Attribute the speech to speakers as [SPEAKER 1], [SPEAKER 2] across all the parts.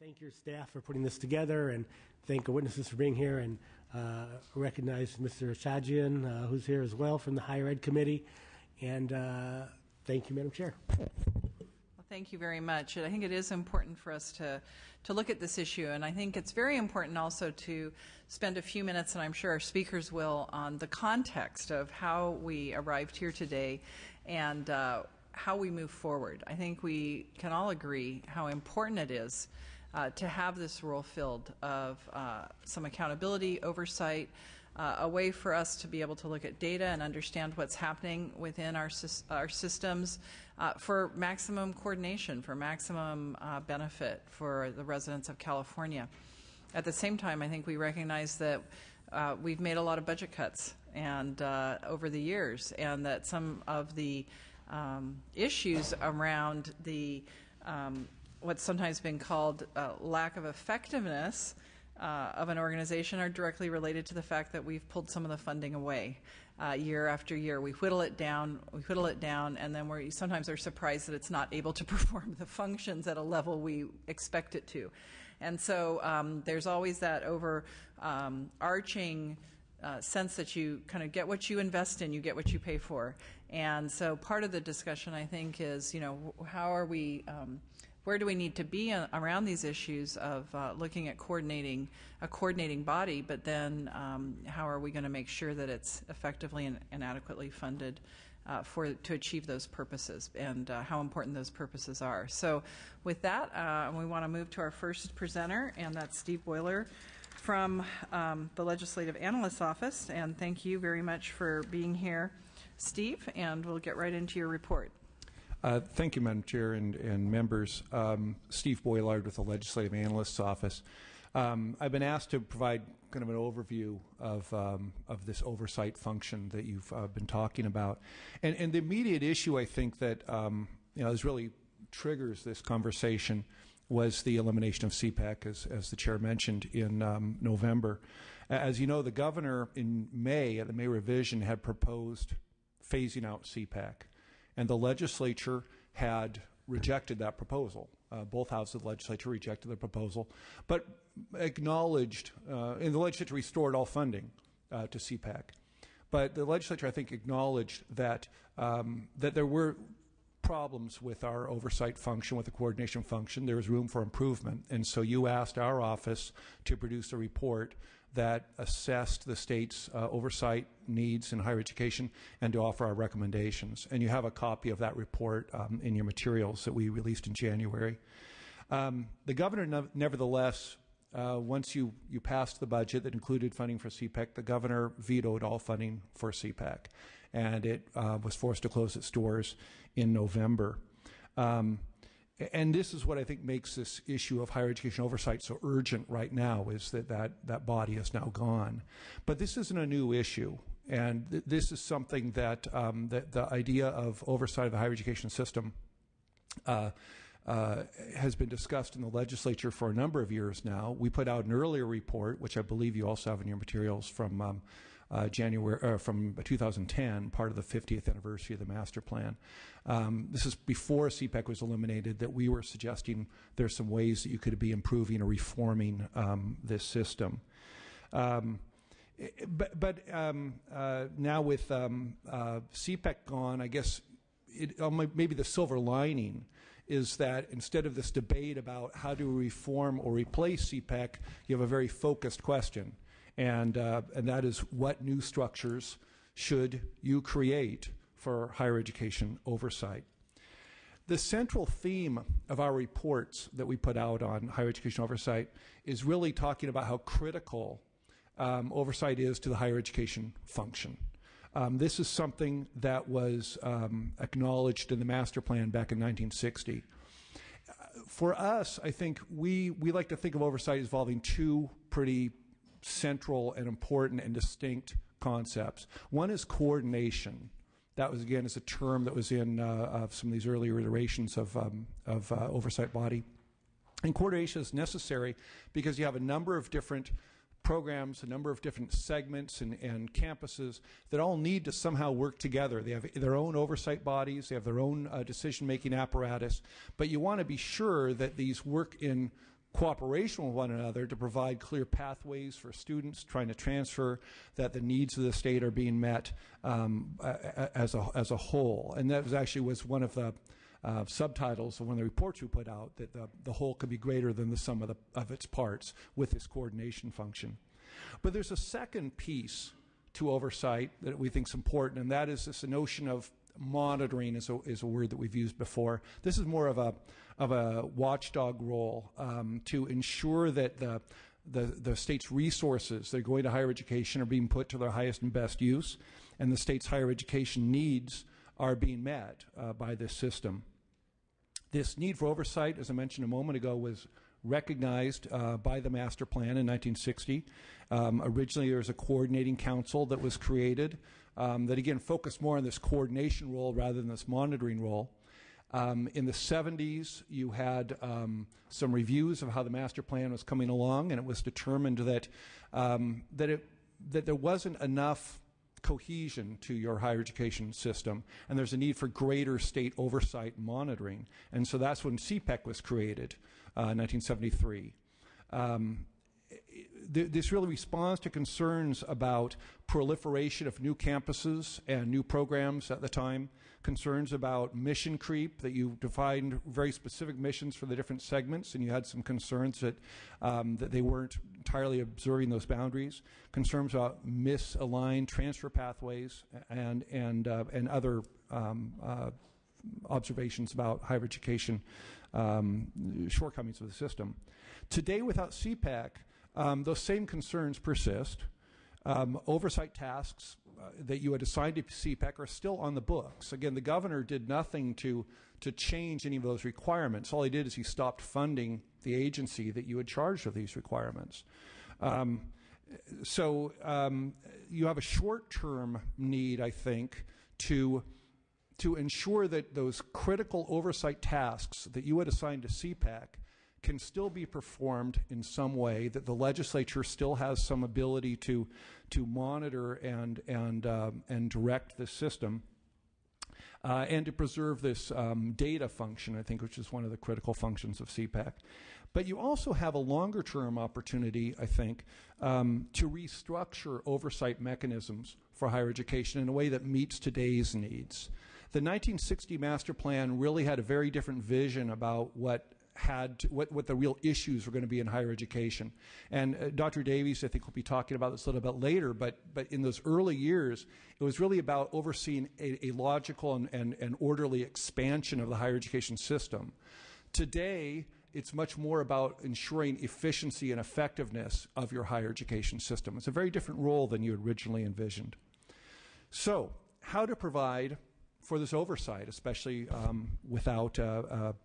[SPEAKER 1] thank your staff for putting this together, and thank our witnesses for being here, and recognize Mr. Shajian, who's here as well from the Higher Ed Committee. And thank you, Madam Chair.
[SPEAKER 2] Well, thank you very much. I think it is important for us to look at this issue, and I think it's very important also to spend a few minutes, and I'm sure our speakers will, on the context of how we arrived here today and how we move forward. I think we can all agree how important it is to have this role filled of some accountability, oversight, a way for us to be able to look at data and understand what's happening within our systems for maximum coordination, for maximum benefit for the residents of California. At the same time, I think we recognize that we've made a lot of budget cuts and over the years, and that some of the issues around the what's sometimes been called lack of effectiveness of an organization are directly related to the fact that we've pulled some of the funding away year after year. We whittle it down, and then we sometimes are surprised that it's not able to perform the functions at a level we expect it to. And so there's always that overarching sense that you kind of get what you invest in, you get what you pay for. And so part of the discussion, I think, is, how are we, where do we need to be around these issues of looking at coordinating a coordinating body, but then how are we going to make sure that it's effectively and adequately funded to achieve those purposes, and how important those purposes are. So with that, we want to move to our first presenter, and that's Steve Boiler from the Legislative Analyst's Office. And thank you very much for being here, Steve, and we'll get right into your report.
[SPEAKER 3] Thank you, Madam Chair and members. Steve Boilard with the Legislative Analyst's Office. I've been asked to provide kind of an overview of this oversight function that you've been talking about. And the immediate issue, I think, that is really triggers this conversation was the elimination of CPAC, as the Chair mentioned, in November. As you know, the Governor in May, at the May revision, had proposed phasing out CPAC. And the legislature had rejected that proposal. Both houses of the legislature rejected the proposal, but acknowledged, and the legislature restored all funding to CPAC. But the legislature, I think, acknowledged that that there were problems with our oversight function, with the coordination function. There was room for improvement. And so you asked our office to produce a report that assessed the state's oversight needs in higher education and to offer our recommendations. And you have a copy of that report in your materials that we released in January. The governor, nevertheless, once you passed the budget that included funding for CPAC, the governor vetoed all funding for CPAC, and it was forced to close its doors in November. And this is what I think makes this issue of higher education oversight so urgent right now, is that body is now gone. But this isn't a new issue, and this is something that the idea of oversight of the higher education system has been discussed in the legislature for a number of years now. We put out an earlier report, which I believe you also have in your materials, from from 2010, part of the 50th anniversary of the master plan. This is before CPAC was eliminated, that we were suggesting there's some ways that you could be improving or reforming this system. But now with CPAC gone, I guess maybe the silver lining is that instead of this debate about how to reform or replace CPAC, you have a very focused question, and that is, what new structures should you create for higher education oversight? The central theme of our reports that we put out on higher education oversight is really talking about how critical oversight is to the higher education function. This is something that was acknowledged in the master plan back in 1960. For us, I think we like to think of oversight as involving two pretty central and important and distinct concepts. One is coordination. That was, again, is a term that was in some of these earlier iterations of oversight body. And coordination is necessary because you have a number of different programs, a number of different segments and campuses that all need to somehow work together. They have their own oversight bodies, they have their own decision-making apparatus, but you want to be sure that these work in cooperation with one another to provide clear pathways for students trying to transfer, that the needs of the state are being met as a whole. And that was one of the subtitles of one of the reports we put out, that the whole could be greater than the sum of its parts with this coordination function. But there's a second piece to oversight that we think is important, and that is this notion of monitoring is a word that we've used before. This is more of a watchdog role to ensure that the state's resources that are going to higher education are being put to their highest and best use, and the state's higher education needs are being met by this system. This need for oversight, as I mentioned a moment ago, was recognized by the master plan in 1960. Originally, there was a coordinating council that was created that, again, focused more on this coordination role rather than this monitoring role. In the 70s, you had some reviews of how the master plan was coming along, and it was determined that that there wasn't enough cohesion to your higher education system, and there's a need for greater state oversight and monitoring. And so that's when CPEC was created in 1973. This really responds to concerns about proliferation of new campuses and new programs at the time, concerns about mission creep, that you defined very specific missions for the different segments, and you had some concerns that they weren't entirely observing those boundaries, concerns about misaligned transfer pathways, and other observations about higher education shortcomings of the system. Today, without CPEC, those same concerns persist. Oversight tasks that you had assigned to CPEC are still on the books. Again, the governor did nothing to change any of those requirements. All he did is he stopped funding the agency that you had charged with these requirements. So you have a short-term need, I think, to ensure that those critical oversight tasks that you had assigned to CPEC can still be performed in some way, that the legislature still has some ability to monitor and direct the system, and to preserve this data function, I think, which is one of the critical functions of CPEC. But you also have a longer-term opportunity, I think, to restructure oversight mechanisms for higher education in a way that meets today's needs. The 1960 master plan really had a very different vision about what the real issues were going to be in higher education. And Dr. Davies, I think, will be talking about this a little bit later, but in those early years, it was really about overseeing a logical and orderly expansion of the higher education system. Today, it's much more about ensuring efficiency and effectiveness of your higher education system. It's a very different role than you originally envisioned. So, how to provide for this oversight, especially without a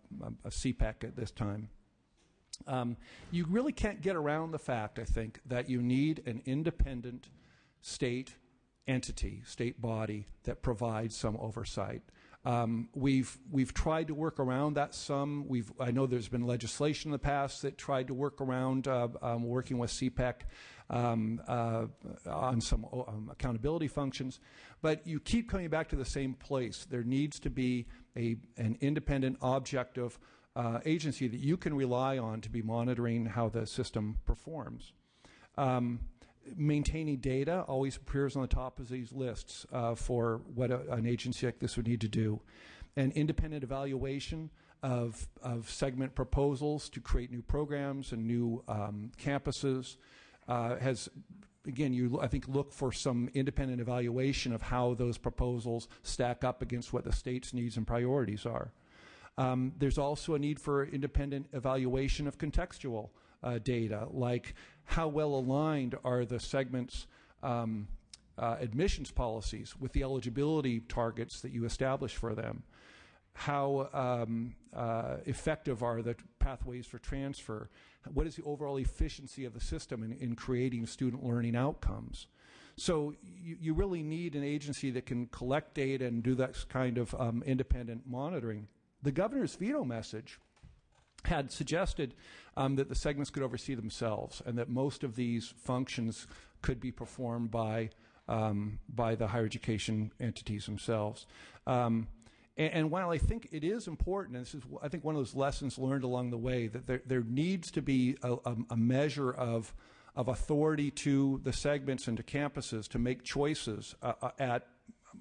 [SPEAKER 3] CPEC at this time. You really can't get around the fact, I think, that you need an independent state entity, state body, that provides some oversight. We've tried to work around that some. I know there's been legislation in the past that tried to work around working with CPEC on some accountability functions, but you keep coming back to the same place. There needs to be an independent, objective agency that you can rely on to be monitoring how the system performs. Maintaining data always appears on the top of these lists for what an agency like this would need to do. An independent evaluation of segment proposals to create new programs and new campuses has, again, I think, look for some independent evaluation of how those proposals stack up against what the state's needs and priorities are. There's also a need for independent evaluation of contextual data, like how well aligned are the segment's admissions policies with the eligibility targets that you establish for them? How effective are the pathways for transfer? What is the overall efficiency of the system in creating student learning outcomes? So you really need an agency that can collect data and do that kind of independent monitoring. The governor's veto message had suggested that the segments could oversee themselves and that most of these functions could be performed by the higher education entities themselves. And And while I think it is important, and this is, I think, one of those lessons learned along the way, that there needs to be a measure of authority to the segments and to campuses to make choices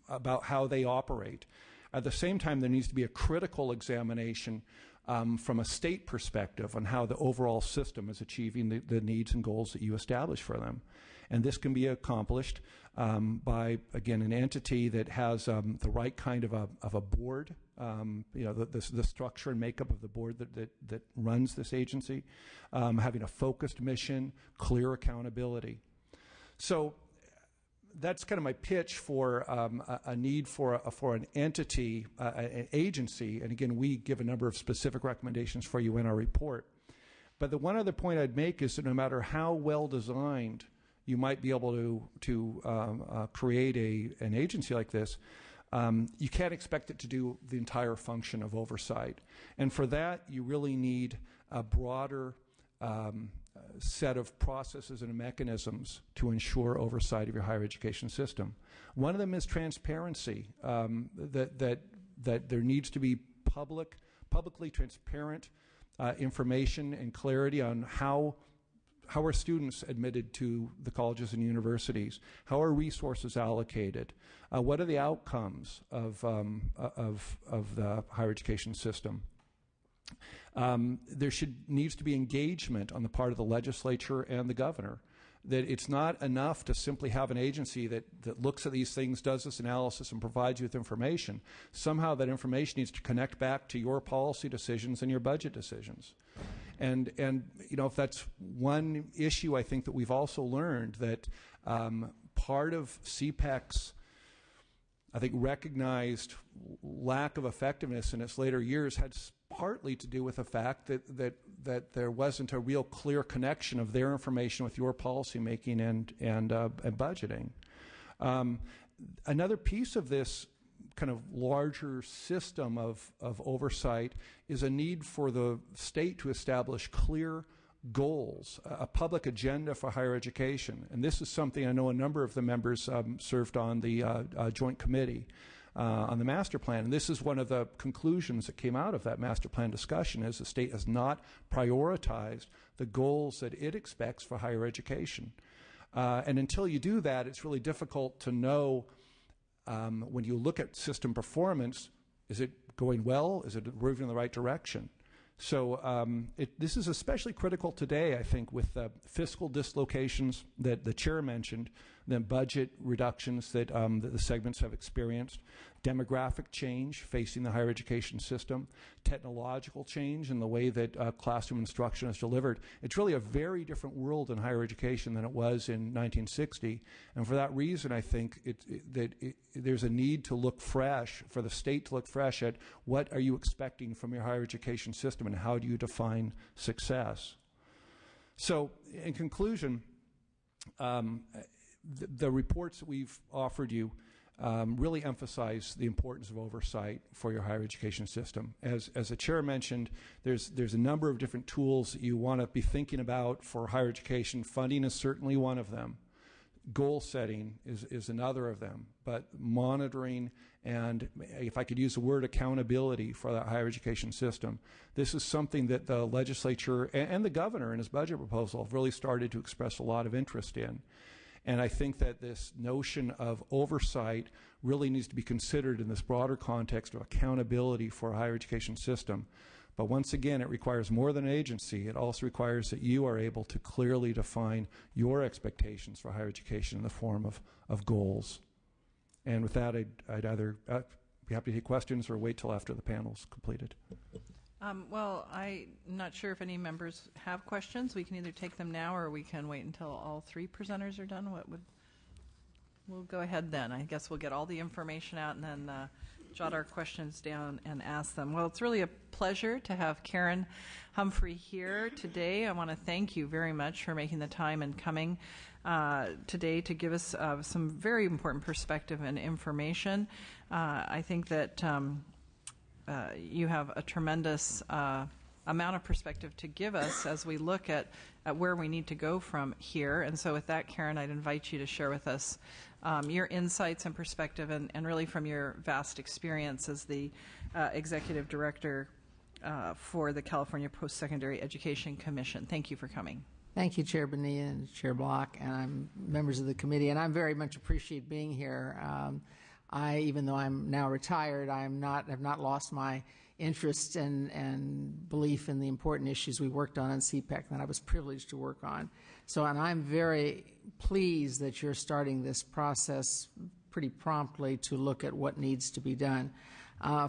[SPEAKER 3] about how they operate. At the same time, there needs to be a critical examination from a state perspective on how the overall system is achieving the needs and goals that you establish for them. And this can be accomplished by, again, an entity that has the right kind of a board, the structure and makeup of the board that runs this agency, having a focused mission, clear accountability. So that's kind of my pitch for a need for an entity, an agency. And again, we give a number of specific recommendations for you in our report. But the one other point I'd make is that no matter how well designed you might be able to create an agency like this, you can't expect it to do the entire function of oversight. And for that, you really need a broader set of processes and mechanisms to ensure oversight of your higher education system. One of them is transparency, that there needs to be publicly transparent information and clarity on how are students admitted to the colleges and universities? How are resources allocated? What are the outcomes of the higher education system? There needs to be engagement on the part of the legislature and the governor. That it's not enough to simply have an agency that looks at these things, does this analysis, and provides you with information. Somehow that information needs to connect back to your policy decisions and your budget decisions. And if that's one issue, I think that we've also learned that part of CPEC's, I think, recognized lack of effectiveness in its later years had partly to do with the fact that there wasn't a real clear connection of their information with your policymaking and budgeting. Another piece of this kind of larger system of oversight is a need for the state to establish clear goals, a public agenda for higher education. And this is something I know a number of the members served on the joint committee on the master plan. And this is one of the conclusions that came out of that master plan discussion, is the state has not prioritized the goals that it expects for higher education. And until you do that, it's really difficult to know when you look at system performance, is it going well? Is it moving in the right direction? So this is especially critical today, I think, with fiscal dislocations that the chair mentioned, the budget reductions that the segments have experienced, demographic change facing the higher education system, technological change in the way that classroom instruction is delivered. It's really a very different world in higher education than it was in 1960. And for that reason, I think there's a need to look fresh, for the state to look fresh at what are you expecting from your higher education system and how do you define success. So in conclusion, the reports that we've offered you really emphasize the importance of oversight for your higher education system. As the chair mentioned, there's a number of different tools that you want to be thinking about for higher education. Funding is certainly one of them. Goal setting is another of them. But monitoring and, if I could use the word, accountability for the higher education system, this is something that the legislature and the governor in his budget proposal have really started to express a lot of interest in. And I think that this notion of oversight really needs to be considered in this broader context of accountability for a higher education system. But once again, it requires more than an agency. It also requires that you are able to clearly define your expectations for higher education in the form of goals. And with that, I'd either be happy to take questions or wait till after the panel's completed.
[SPEAKER 2] Well, I'm not sure if any members have questions. We can either take them now or we can wait until all three presenters are done. We'll go ahead then. I guess we'll get all the information out and then jot our questions down and ask them. Well, it's really a pleasure to have Karen Humphrey here today. I want to thank you very much for making the time and coming today to give us some very important perspective and information. I think that you have a tremendous amount of perspective to give us as we look at where we need to go from here. And so with that, Karen, I'd invite you to share with us your insights and perspective, and really from your vast experience as the Executive Director for the California Post-Secondary Education Commission. Thank you for coming.
[SPEAKER 4] Thank you, Chair Bonilla and Chair Block, and members of the committee. And I very much appreciate being here. Even though I'm now retired, have not lost my interest and belief in the important issues we worked on CPEC that I was privileged to work on. And I'm very pleased that you're starting this process pretty promptly to look at what needs to be done.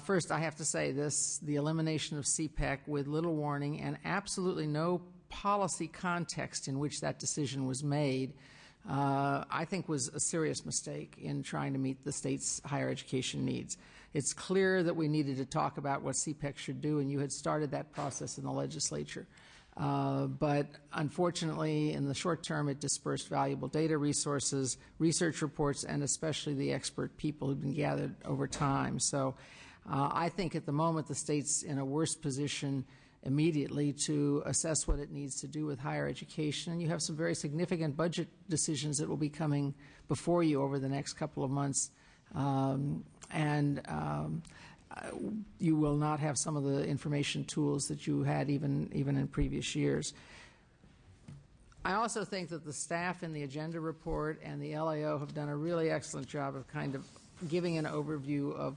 [SPEAKER 4] First, I have to say the elimination of CPEC with little warning and absolutely no policy context in which that decision was made, I think was a serious mistake in trying to meet the state's higher education needs. It's clear that we needed to talk about what CPEC should do, and you had started that process in the legislature. But unfortunately, in the short term, it dispersed valuable data resources, research reports, and especially the expert people who've been gathered over time. So I think at the moment the state's in a worse position immediately to assess what it needs to do with higher education. And you have some very significant budget decisions that will be coming before you over the next couple of months. You will not have some of the information tools that you had even in previous years. I also think that the staff in the agenda report and the LAO have done a really excellent job of kind of giving an overview of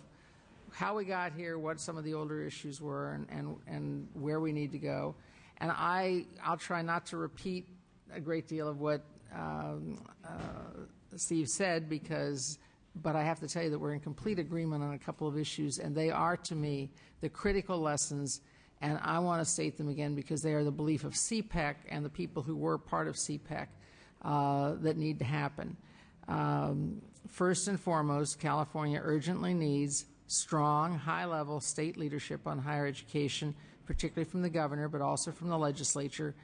[SPEAKER 4] how we got here, what some of the older issues were, and where we need to go. And I'll try not to repeat a great deal of what Steve said, but I have to tell you that we're in complete agreement on a couple of issues, and they are, to me, the critical lessons, and I want to state them again because they are the belief of CPEC and the people who were part of CPEC that need to happen. First and foremost, California urgently needs strong, high-level state leadership on higher education, particularly from the governor, but also from the legislature.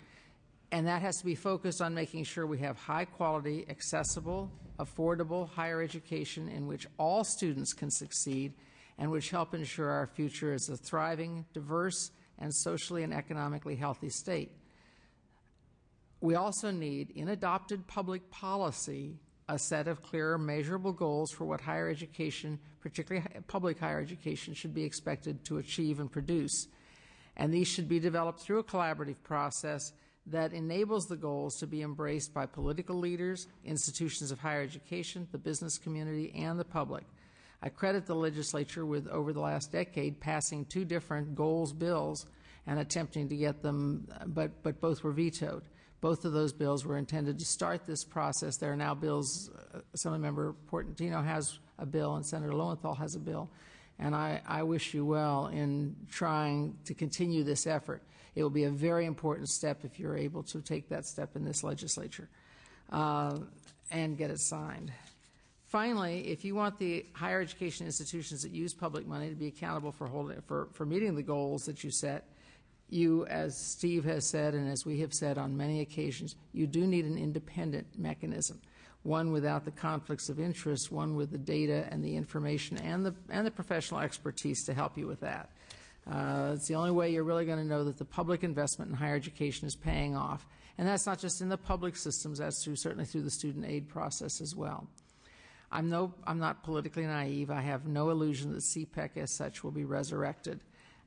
[SPEAKER 4] And that has to be focused on making sure we have high-quality, accessible, affordable higher education in which all students can succeed and which help ensure our future is a thriving, diverse, and socially and economically healthy state. We also need, in adopted public policy, a set of clear, measurable goals for what higher education, particularly public higher education, should be expected to achieve and produce. And these should be developed through a collaborative process that enables the goals to be embraced by political leaders, institutions of higher education, the business community, and the public. I credit the legislature with, over the last decade, passing 2 different goals bills and attempting to get them, but both were vetoed. Both of those bills were intended to start this process. There are now bills, Assemblymember Portantino has a bill and Senator Lowenthal has a bill, and I wish you well in trying to continue this effort. It will be a very important step if you're able to take that step in this legislature and get it signed. Finally, if you want the higher education institutions that use public money to be accountable for meeting the goals that you set, you, as Steve has said and as we have said on many occasions, you do need an independent mechanism, one without the conflicts of interest, one with the data and the information and the professional expertise to help you with that. It's the only way you're really going to know that the public investment in higher education is paying off. And that's not just in the public systems, that's certainly through the student aid process as well. I'm not politically naive. I have no illusion that CPEC as such will be resurrected.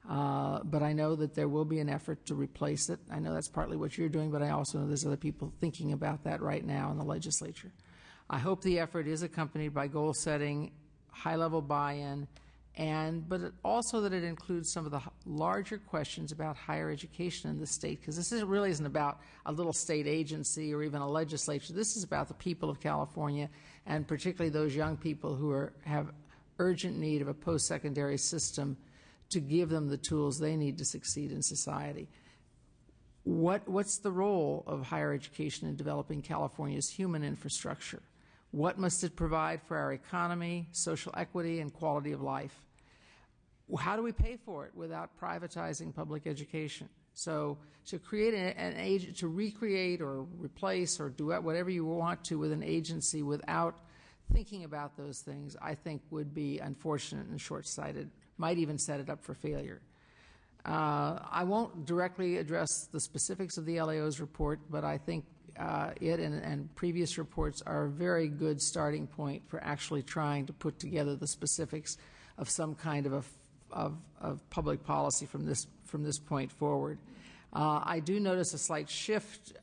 [SPEAKER 4] But I know that there will be an effort to replace it. I know that's partly what you're doing, but I also know there's other people thinking about that right now in the legislature. I hope the effort is accompanied by goal setting, high-level buy-in, but also that it includes some of the larger questions about higher education in the state, because this really isn't about a little state agency or even a legislature. This is about the people of California, and particularly those young people who have urgent need of a post-secondary system to give them the tools they need to succeed in society. What's the role of higher education in developing California's human infrastructure? What must it provide for our economy, social equity, and quality of life? How do we pay for it without privatizing public education? So to create an agency, to recreate or replace or do whatever you want to with an agency without thinking about those things, I think would be unfortunate and short-sighted, might even set it up for failure. I won't directly address the specifics of the LAO's report, but I think it and previous reports are a very good starting point for actually trying to put together the specifics of some kind of public policy from this point forward. I do notice a slight shift.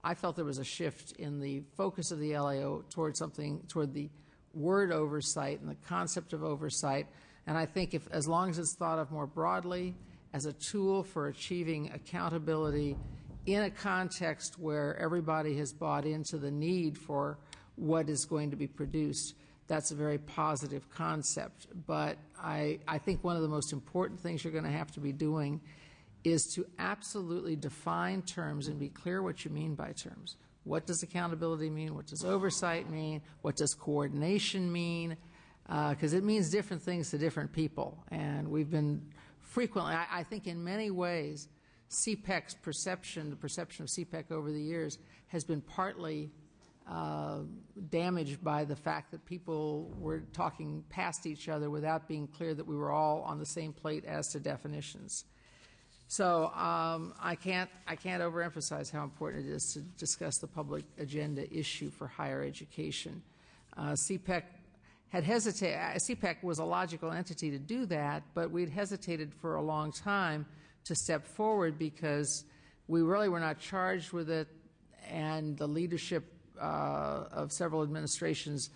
[SPEAKER 4] I felt there was a shift in the focus of the LAO toward the word oversight and the concept of oversight. And I think as long as it's thought of more broadly as a tool for achieving accountability in a context where everybody has bought into the need for what is going to be produced, that's a very positive concept. But I think one of the most important things you're going to have to be doing is to absolutely define terms and be clear what you mean by terms. What does accountability mean? What does oversight mean? What does coordination mean? Because it means different things to different people. And we've been frequently, I think in many ways, CPEC's perception, the perception of CPEC over the years, has been partly damaged by the fact that people were talking past each other without being clear that we were all on the same plate as to definitions. So I can't overemphasize how important it is to discuss the public agenda issue for higher education. CPEC had hesitated. CPEC was a logical entity to do that, but we'd hesitated for a long time to step forward because we really were not charged with it, and the leadership of several administrations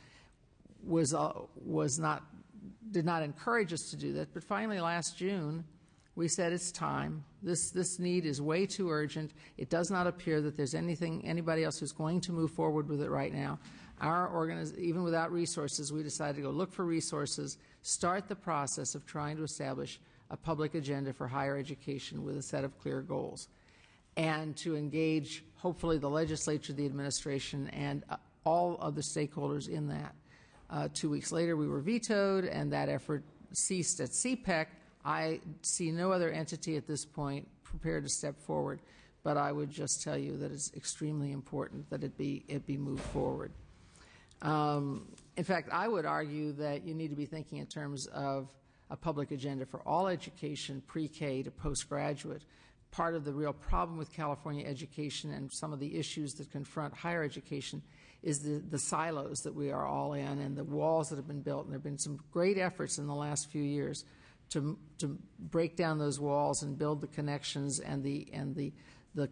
[SPEAKER 4] did not encourage us to do that. But finally, last June, we said it's time. This need is way too urgent. It does not appear that there's anybody else who's going to move forward with it right now. Even without resources, we decided to go look for resources, start the process of trying to establish a public agenda for higher education with a set of clear goals, and to engage, hopefully, the legislature, the administration, and all other stakeholders in that. 2 weeks later, we were vetoed, and that effort ceased at CPEC. I see no other entity at this point prepared to step forward, but I would just tell you that it's extremely important that it be moved forward. In fact, I would argue that you need to be thinking in terms of a public agenda for all education, pre-K to postgraduate. Part of the real problem with California education and some of the issues that confront higher education is the silos that we are all in and the walls that have been built. And there have been some great efforts in the last few years to break down those walls and build the connections and the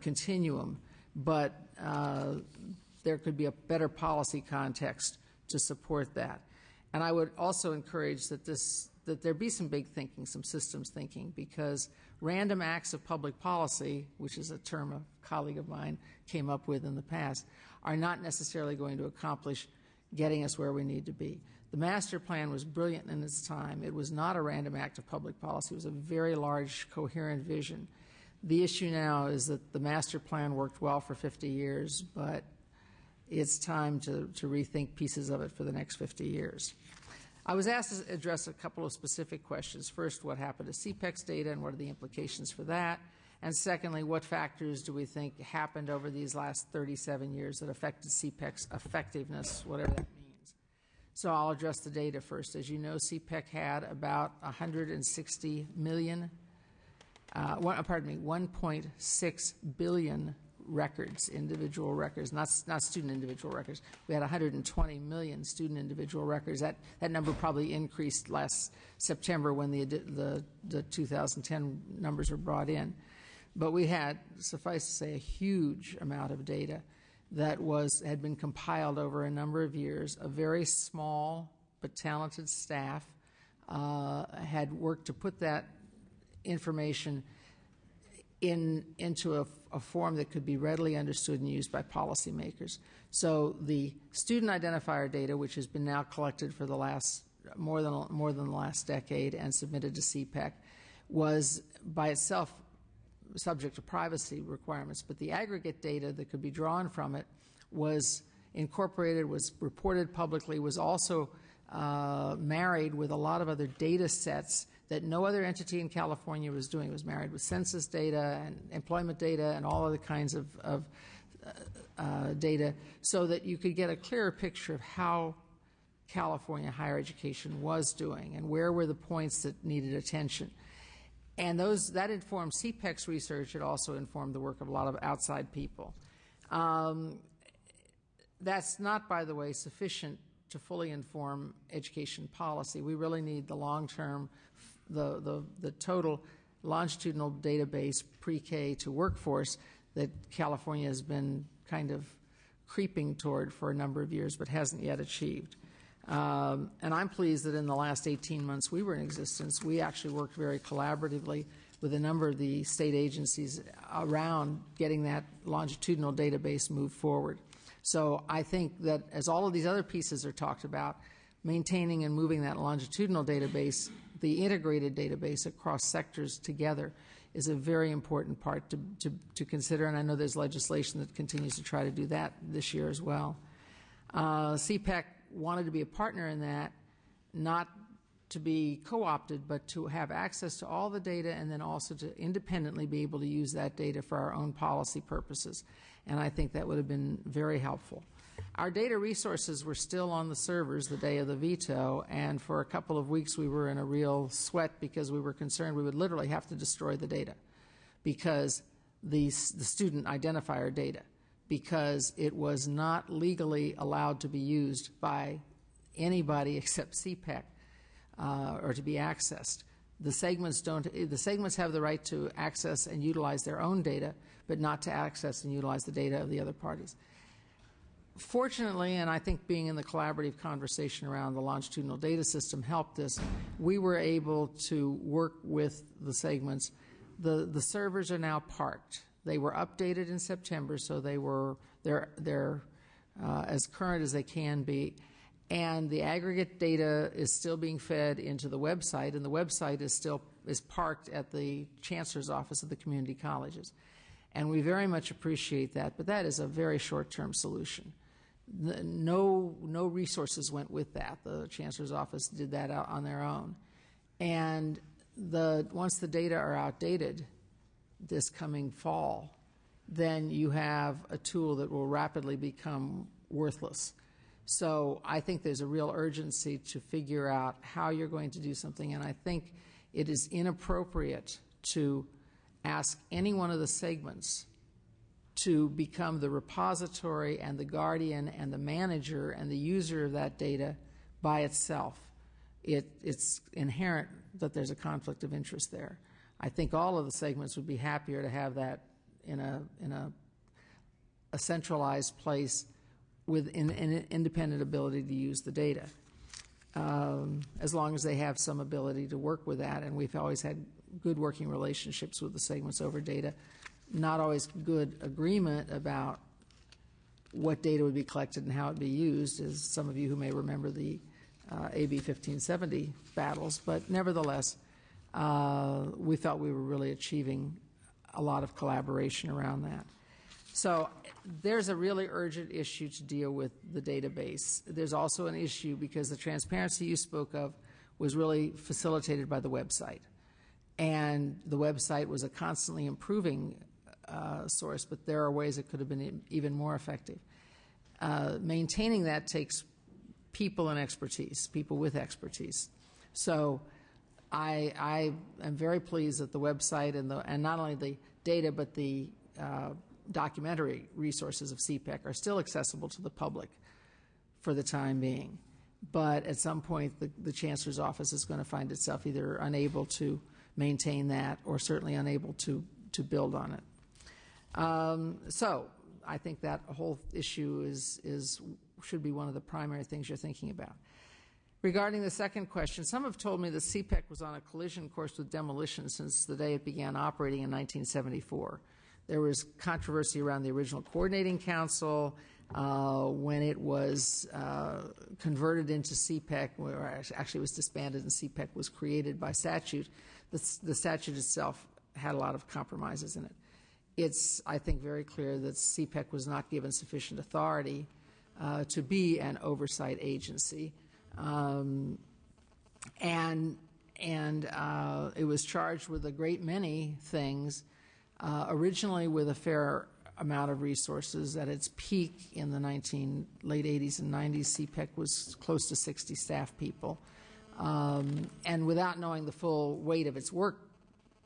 [SPEAKER 4] continuum. But there could be a better policy context to support that. And I would also encourage that there be some big thinking, some systems thinking, because random acts of public policy, which is a term a colleague of mine came up with in the past, are not necessarily going to accomplish getting us where we need to be. The master plan was brilliant in its time. It was not a random act of public policy. It was a very large, coherent vision. The issue now is that the master plan worked well for 50 years, but it's time to rethink pieces of it for the next 50 years. I was asked to address a couple of specific questions. First, what happened to CPEC's data and what are the implications for that? And secondly, what factors do we think happened over these last 37 years that affected CPEC's effectiveness, whatever that means? So I'll address the data first. As you know, CPEC had about 160 million, 1.6 billion records, individual records, not student individual records. We had 120 million student individual records. That number probably increased last September when the 2010 numbers were brought in. But we had, suffice to say, a huge amount of data that had been compiled over a number of years. A very small but talented staff had worked to put that information into a form that could be readily understood and used by policymakers. So the student identifier data, which has been now collected for the last more than the last decade and submitted to CPEC, was by itself subject to privacy requirements, but the aggregate data that could be drawn from it was incorporated, was reported publicly, was also married with a lot of other data sets that no other entity in California was doing. It was married with census data and employment data and all other kinds of data so that you could get a clearer picture of how California higher education was doing and where were the points that needed attention. And that informed CPEC's research. It also informed the work of a lot of outside people. That's not, by the way, sufficient to fully inform education policy. We really need the long-term, the total longitudinal database pre-K to workforce that California has been kind of creeping toward for a number of years but hasn't yet achieved. And I'm pleased that in the last 18 months we were in existence, we actually worked very collaboratively with a number of the state agencies around getting that longitudinal database moved forward. So I think that as all of these other pieces are talked about, maintaining and moving that longitudinal database, the integrated database across sectors together, is a very important part to consider, and I know there's legislation that continues to try to do that this year as well. CPEC wanted to be a partner in that, not to be co-opted, but to have access to all the data and then also to independently be able to use that data for our own policy purposes. And I think that would have been very helpful. Our data resources were still on the servers the day of the veto, and for a couple of weeks we were in a real sweat because we were concerned we would literally have to destroy the data, because the student identifier data, because it was not legally allowed to be used by anybody except CPEC or to be accessed. The segments have the right to access and utilize their own data, but not to access and utilize the data of the other parties. Fortunately, and I think being in the collaborative conversation around the longitudinal data system helped us, we were able to work with the segments. The servers are now parked. They were updated in September, so they're as current as they can be. And the aggregate data is still being fed into the website, and the website is parked at the Chancellor's office of the community colleges. And we very much appreciate that, but that is a very short-term solution. No resources went with that. The Chancellor's office did that out on their own. And once the data are outdated this coming fall, then you have a tool that will rapidly become worthless. So I think there's a real urgency to figure out how you're going to do something, and I think it is inappropriate to ask any one of the segments to become the repository and the guardian and the manager and the user of that data by itself. It's inherent that there's a conflict of interest there. I think all of the segments would be happier to have that in a centralized place with an independent ability to use the data, as long as they have some ability to work with that. And we've always had good working relationships with the segments over data, not always good agreement about what data would be collected and how it would be used, as some of you who may remember the AB 1570 battles. But nevertheless, we felt we were really achieving a lot of collaboration around that. So there's a really urgent issue to deal with the database. There's also an issue because the transparency you spoke of was really facilitated by the website. And the website was a constantly improving source, but there are ways it could have been even more effective. Maintaining that takes people and expertise, people with expertise. So I am very pleased that the website and not only the data but the documentary resources of CPEC are still accessible to the public for the time being. But at some point, the Chancellor's office is going to find itself either unable to maintain that or certainly unable to build on it. So I think that whole issue should be one of the primary things you're thinking about. Regarding the second question, some have told me that CPEC was on a collision course with demolition since the day it began operating in 1974. There was controversy around the original coordinating council when it was converted into CPEC, or actually it was disbanded and CPEC was created by statute. The statute itself had a lot of compromises in it. It's, I think, very clear that CPEC was not given sufficient authority to be an oversight agency. And it was charged with a great many things, originally with a fair amount of resources. At its peak in the late 80s and 90s, CPEC was close to 60 staff people. And without knowing the full weight of its work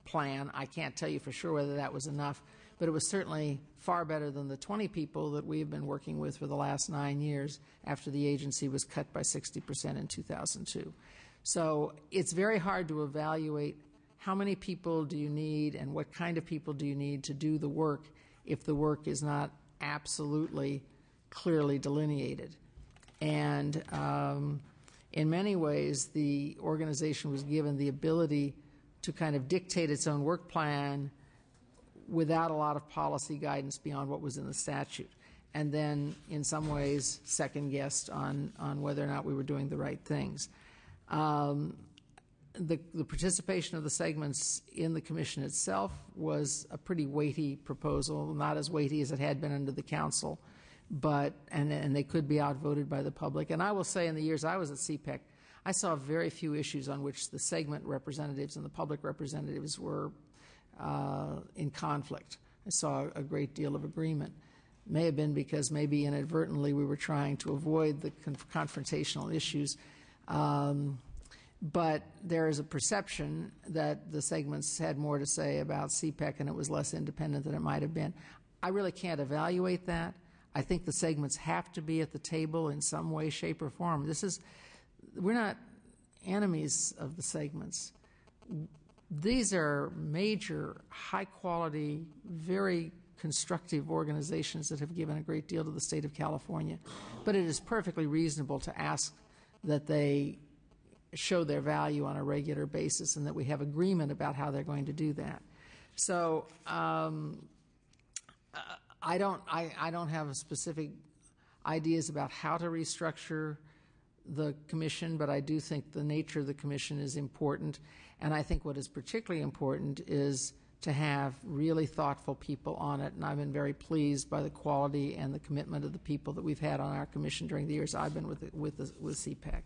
[SPEAKER 4] plan. I can't tell you for sure whether that was enough, but it was certainly far better than the 20 people that we've been working with for the last 9 years after the agency was cut by 60% in 2002. So it's very hard to evaluate how many people do you need and what kind of people do you need to do the work if the work is not absolutely clearly delineated. And in many ways, the organization was given the ability to kind of dictate its own work plan without a lot of policy guidance beyond what was in the statute, and then in some ways second-guessed on whether or not we were doing the right things. The participation of the segments in the commission itself was a pretty weighty proposal, not as weighty as it had been under the council, but and they could be outvoted by the public. And I will say, in the years I was at CPEC, I saw very few issues on which the segment representatives and the public representatives were in conflict. I saw a great deal of agreement. May have been because maybe inadvertently we were trying to avoid the confrontational issues. But there is a perception that the segments had more to say about CPEC and it was less independent than it might have been. I really can't evaluate that. I think the segments have to be at the table in some way, shape, or form. We're not enemies of the segments. These are major, high-quality, very constructive organizations that have given a great deal to the state of California. But it is perfectly reasonable to ask that they show their value on a regular basis and that we have agreement about how they're going to do that. So I don't have specific ideas about how to restructure the commission, but I do think the nature of the commission is important. And I think what is particularly important is to have really thoughtful people on it. And I've been very pleased by the quality and the commitment of the people that we've had on our commission during the years I've been with CPEC.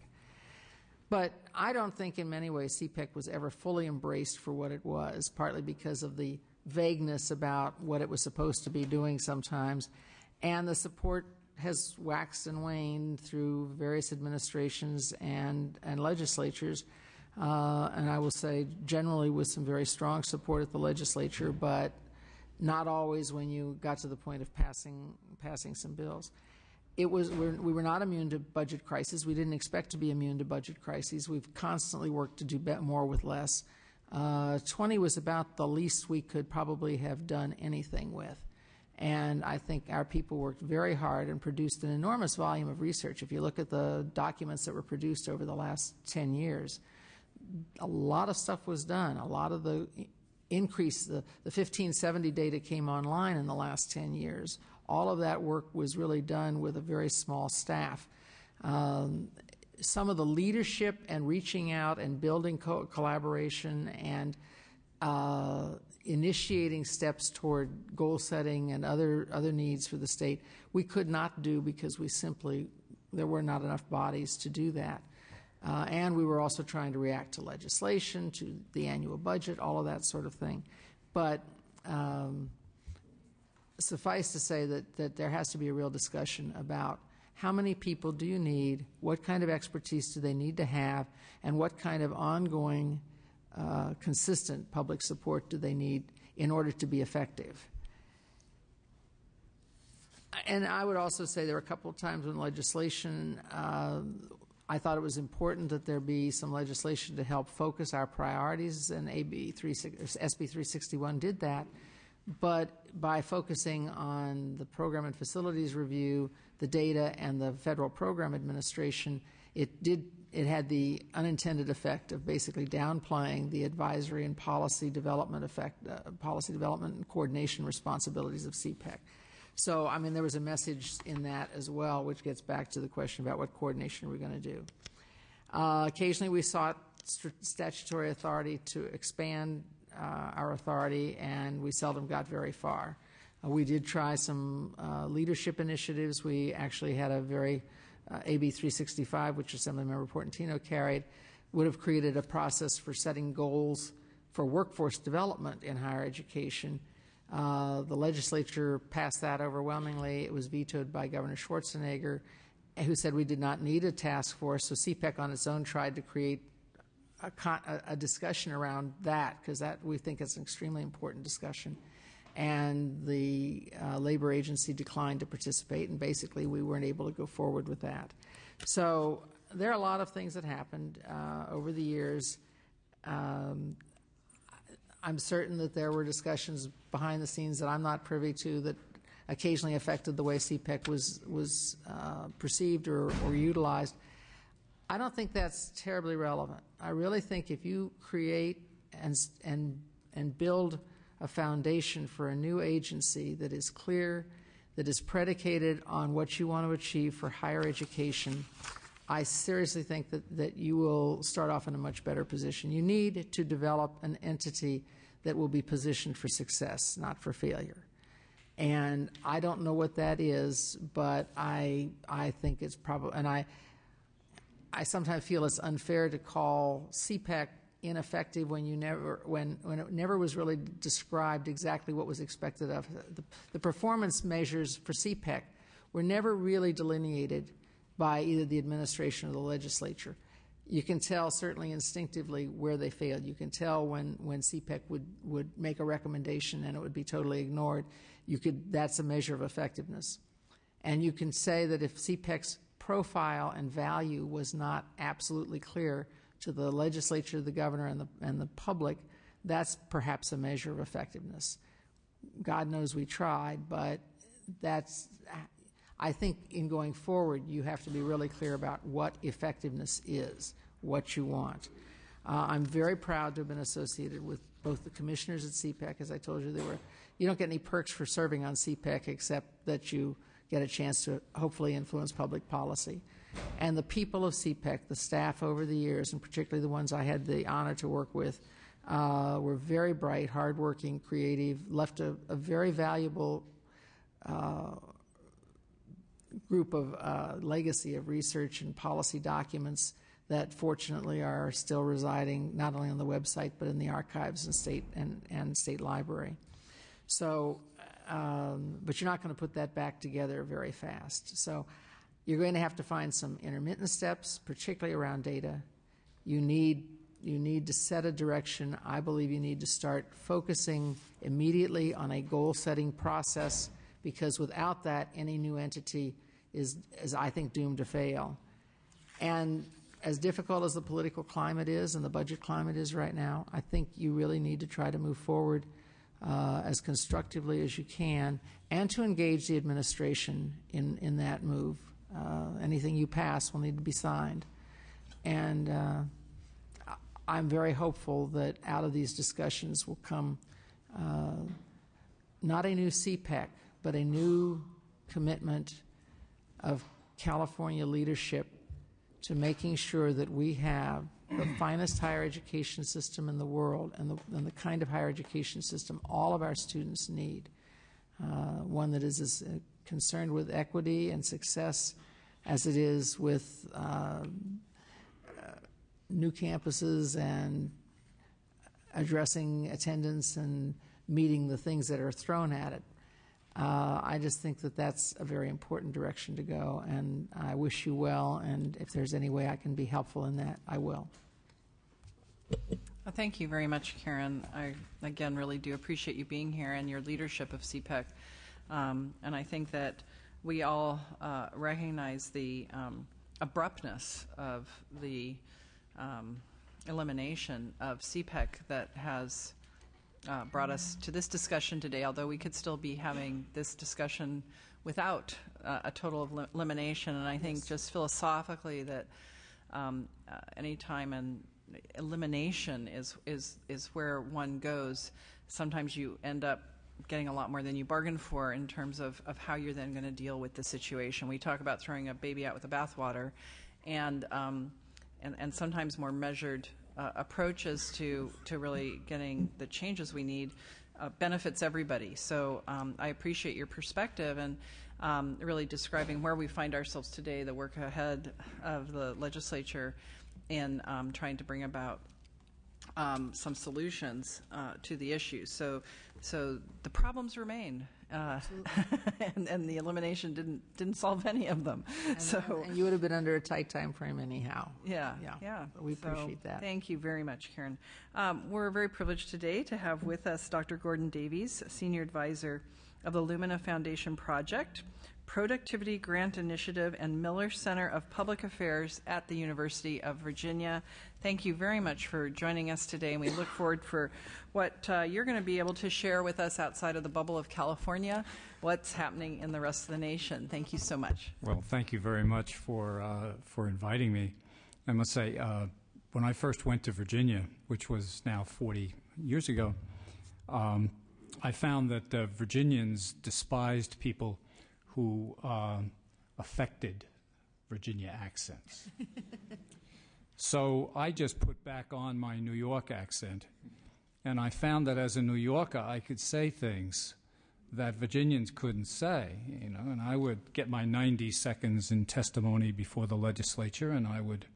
[SPEAKER 4] But I don't think in many ways CPEC was ever fully embraced for what it was, partly because of the vagueness about what it was supposed to be doing sometimes. And the support has waxed and waned through various administrations and legislatures. And I will say generally with some very strong support at the legislature, but not always when you got to the point of passing some bills. We were not immune to budget crises. We didn't expect to be immune to budget crises. We've constantly worked to do more with less. 20 was about the least we could probably have done anything with. And I think our people worked very hard and produced an enormous volume of research. If you look at the documents that were produced over the last 10 years, a lot of stuff was done. A lot of the increase, the 1570 data came online in the last 10 years. All of that work was really done with a very small staff. Some of the leadership and reaching out and building collaboration and initiating steps toward goal setting and other needs for the state, we could not do because there were not enough bodies to do that. And we were also trying to react to legislation, to the annual budget, all of that sort of thing. But suffice to say that there has to be a real discussion about how many people do you need, what kind of expertise do they need to have, and what kind of ongoing consistent public support do they need in order to be effective. And I would also say there were a couple of times when legislation, I thought it was important that there be some legislation to help focus our priorities, and SB 361 did that. But by focusing on the program and facilities review, the data, and the federal program administration, it had the unintended effect of basically downplaying the advisory and policy development and coordination responsibilities of CPEC. So, I mean, there was a message in that as well, which gets back to the question about what coordination we're going to do. Occasionally, we sought statutory authority to expand our authority, and we seldom got very far. We did try some leadership initiatives. We actually had a very AB 365, which Assemblymember Portantino carried, would have created a process for setting goals for workforce development in higher education. The legislature passed that overwhelmingly. It was vetoed by Governor Schwarzenegger, who said we did not need a task force. So CPEC on its own tried to create a discussion around that, because that we think is an extremely important discussion. And the labor agency declined to participate, and basically we weren't able to go forward with that. So there are a lot of things that happened over the years. I'm certain that there were discussions behind the scenes that I'm not privy to that occasionally affected the way CPEC was perceived or utilized. I don't think that's terribly relevant. I really think if you create and build a foundation for a new agency that is clear, that is predicated on what you want to achieve for higher education, I seriously think that you will start off in a much better position. You need to develop an entity that will be positioned for success, not for failure. And I don't know what that is, but I think it's probably, and I sometimes feel it's unfair to call CPEC ineffective when it never was really described exactly what was expected of it. The performance measures for CPEC were never really delineated by either the administration or the legislature. You can tell certainly instinctively where they failed. You can tell when CPEC would make a recommendation and it would be totally ignored. That's a measure of effectiveness. And you can say that if CPEC's profile and value was not absolutely clear to the legislature, the governor, and the public, that's perhaps a measure of effectiveness. God knows we tried, but I think in going forward, you have to be really clear about what effectiveness is, what you want. I'm very proud to have been associated with both the commissioners at CPEC. As I told you, you don't get any perks for serving on CPEC except that you get a chance to hopefully influence public policy. And the people of CPEC, the staff over the years, and particularly the ones I had the honor to work with, were very bright, hardworking, creative, left a very valuable group of legacy of research and policy documents that fortunately are still residing not only on the website but in the archives and state library. So, but you're not going to put that back together very fast. So you're going to have to find some intermittent steps, particularly around data. You need to set a direction. I believe you need to start focusing immediately on a goal-setting process, because without that, any new entity is, I think, doomed to fail. And as difficult as the political climate is and the budget climate is right now, I think you really need to try to move forward as constructively as you can, and to engage the administration in that move. Anything you pass will need to be signed. And I'm very hopeful that out of these discussions will come not a new CPEC, but a new commitment of California leadership to making sure that we have the finest higher education system in the world, and the kind of higher education system all of our students need. One that is as concerned with equity and success as it is with new campuses and addressing attendance and meeting the things that are thrown at it. I just think that that's a very important direction to go, and I wish you well, and if there's any way I can be helpful in that, I will.
[SPEAKER 2] Well, thank you very much, Karen. I, again, really do appreciate you being here and your leadership of CPEC. And I think that we all recognize the abruptness of the elimination of CPEC that has brought us to this discussion today, although we could still be having this discussion without a total elimination. And I think just philosophically that any time and elimination is where one goes. Sometimes you end up getting a lot more than you bargained for in terms of how you're then going to deal with the situation. We talk about throwing a baby out with the bathwater, and sometimes more measured approaches to really getting the changes we need benefits everybody. So I appreciate your perspective and really describing where we find ourselves today, the work ahead of the legislature in trying to bring about some solutions to the issue. So the problems remain, and the elimination didn't solve any of them.
[SPEAKER 4] And you would have been under a tight time frame anyhow.
[SPEAKER 2] Yeah.
[SPEAKER 4] But we appreciate that.
[SPEAKER 2] Thank you very much, Karen. We're very privileged today to have with us Dr. Gordon Davies, Senior Advisor of the Lumina Foundation Project, Productivity Grant Initiative, and Miller Center of Public Affairs at the University of Virginia. Thank you very much for joining us today, and we look forward for what you're going to be able to share with us outside of the bubble of California, what's happening in the rest of the nation. Thank you so much.
[SPEAKER 5] Well, thank you very much for inviting me. I must say, when I first went to Virginia, which was now 40 years ago, I found that Virginians despised people who affected Virginia accents. So I just put back on my New York accent, and I found that as a New Yorker, I could say things that Virginians couldn't say, and I would get my 90 seconds in testimony before the legislature, and I would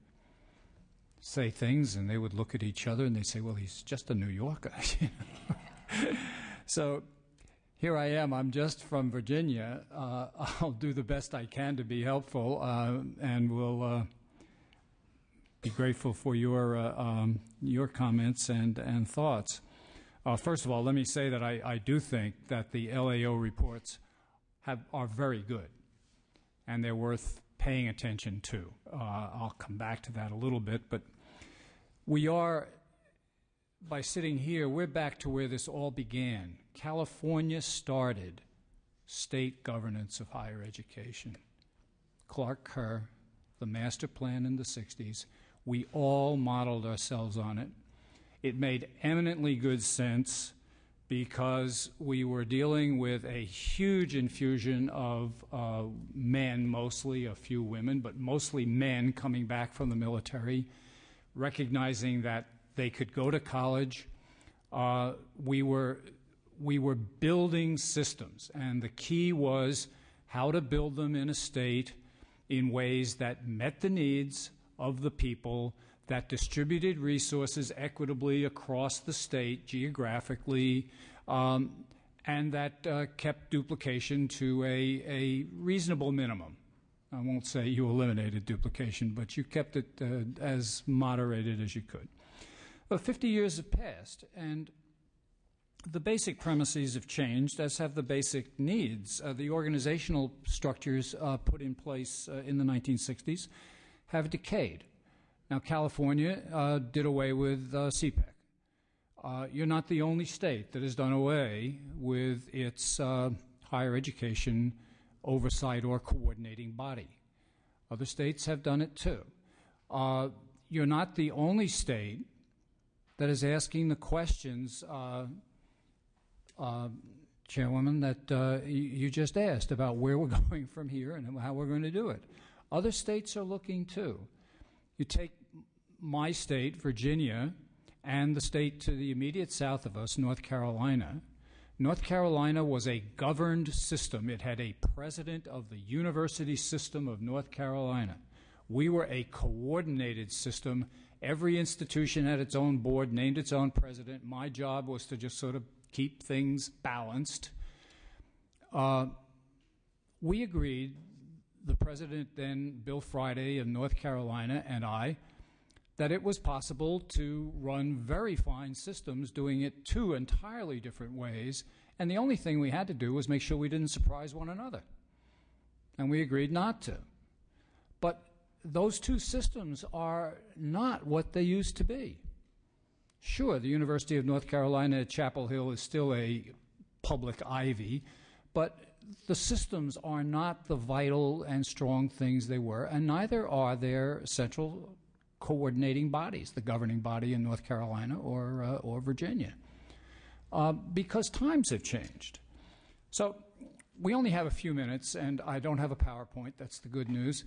[SPEAKER 5] say things, and they would look at each other, and they'd say, well, he's just a New Yorker. So here I am. I'm just from Virginia. I'll do the best I can to be helpful, and will be grateful for your comments and thoughts. First of all, let me say that I do think that the LAO reports are very good, and they're worth paying attention to. I'll come back to that a little bit, but we are, by sitting here, we're back to where this all began. California started state governance of higher education. Clark Kerr, the master plan in the 60s, we all modeled ourselves on it. It made eminently good sense because we were dealing with a huge infusion of men, mostly a few women, but mostly men coming back from the military, recognizing that they could go to college. We were building systems, and the key was how to build them in a state in ways that met the needs of the people, that distributed resources equitably across the state geographically, and that kept duplication to a reasonable minimum. I won't say you eliminated duplication, but you kept it as moderated as you could. Well, 50 years have passed, and the basic premises have changed, as have the basic needs. The organizational structures put in place in the 1960s have decayed. Now, California did away with CPEC. You're not the only state that has done away with its higher education oversight or coordinating body. Other states have done it too. You're not the only state that is asking the questions, Chairwoman, that you just asked about where we're going from here and how we're going to do it. Other states are looking too. You take my state, Virginia, and the state to the immediate south of us, North Carolina. North Carolina was a governed system. It had a president of the university system of North Carolina. We were a coordinated system. Every institution had its own board, named its own president. My job was to just sort of keep things balanced. We agreed, the president then, Bill Friday of North Carolina, and I, that it was possible to run very fine systems doing it two entirely different ways, and the only thing we had to do was make sure we didn't surprise one another. And we agreed not to. But those two systems are not what they used to be. Sure, the University of North Carolina at Chapel Hill is still a public ivy, but the systems are not the vital and strong things they were, and neither are their central coordinating bodies, the governing body in North Carolina or Virginia, because times have changed. So we only have a few minutes, and I don't have a PowerPoint. That's the good news.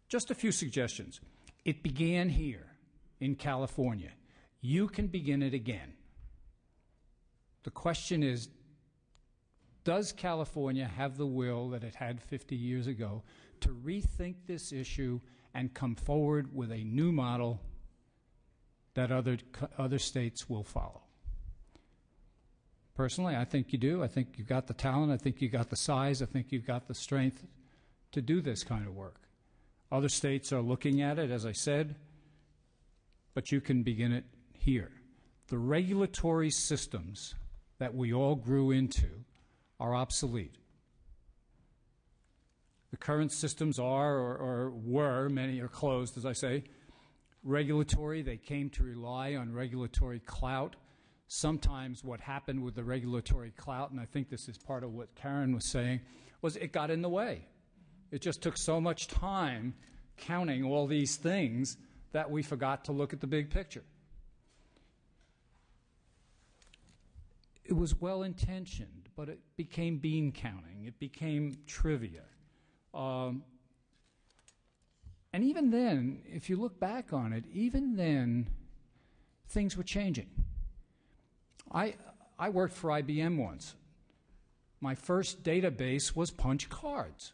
[SPEAKER 5] Just a few suggestions. It began here in California. You can begin it again. The question is, does California have the will that it had 50 years ago to rethink this issue and come forward with a new model that other states will follow. Personally, I think you do. I think you've got the talent. I think you've got the size. I think you've got the strength to do this kind of work. Other states are looking at it, as I said, but you can begin it here. The regulatory systems that we all grew into are obsolete. The current systems are, or were, many are closed, as I say, regulatory. They came to rely on regulatory clout. Sometimes what happened with the regulatory clout, and I think this is part of what Karen was saying, was it got in the way. It just took so much time counting all these things that we forgot to look at the big picture. It was well-intentioned, but it became bean counting. It became trivia. And even then, if you look back on it, even then, things were changing. I worked for IBM once. My first database was punch cards.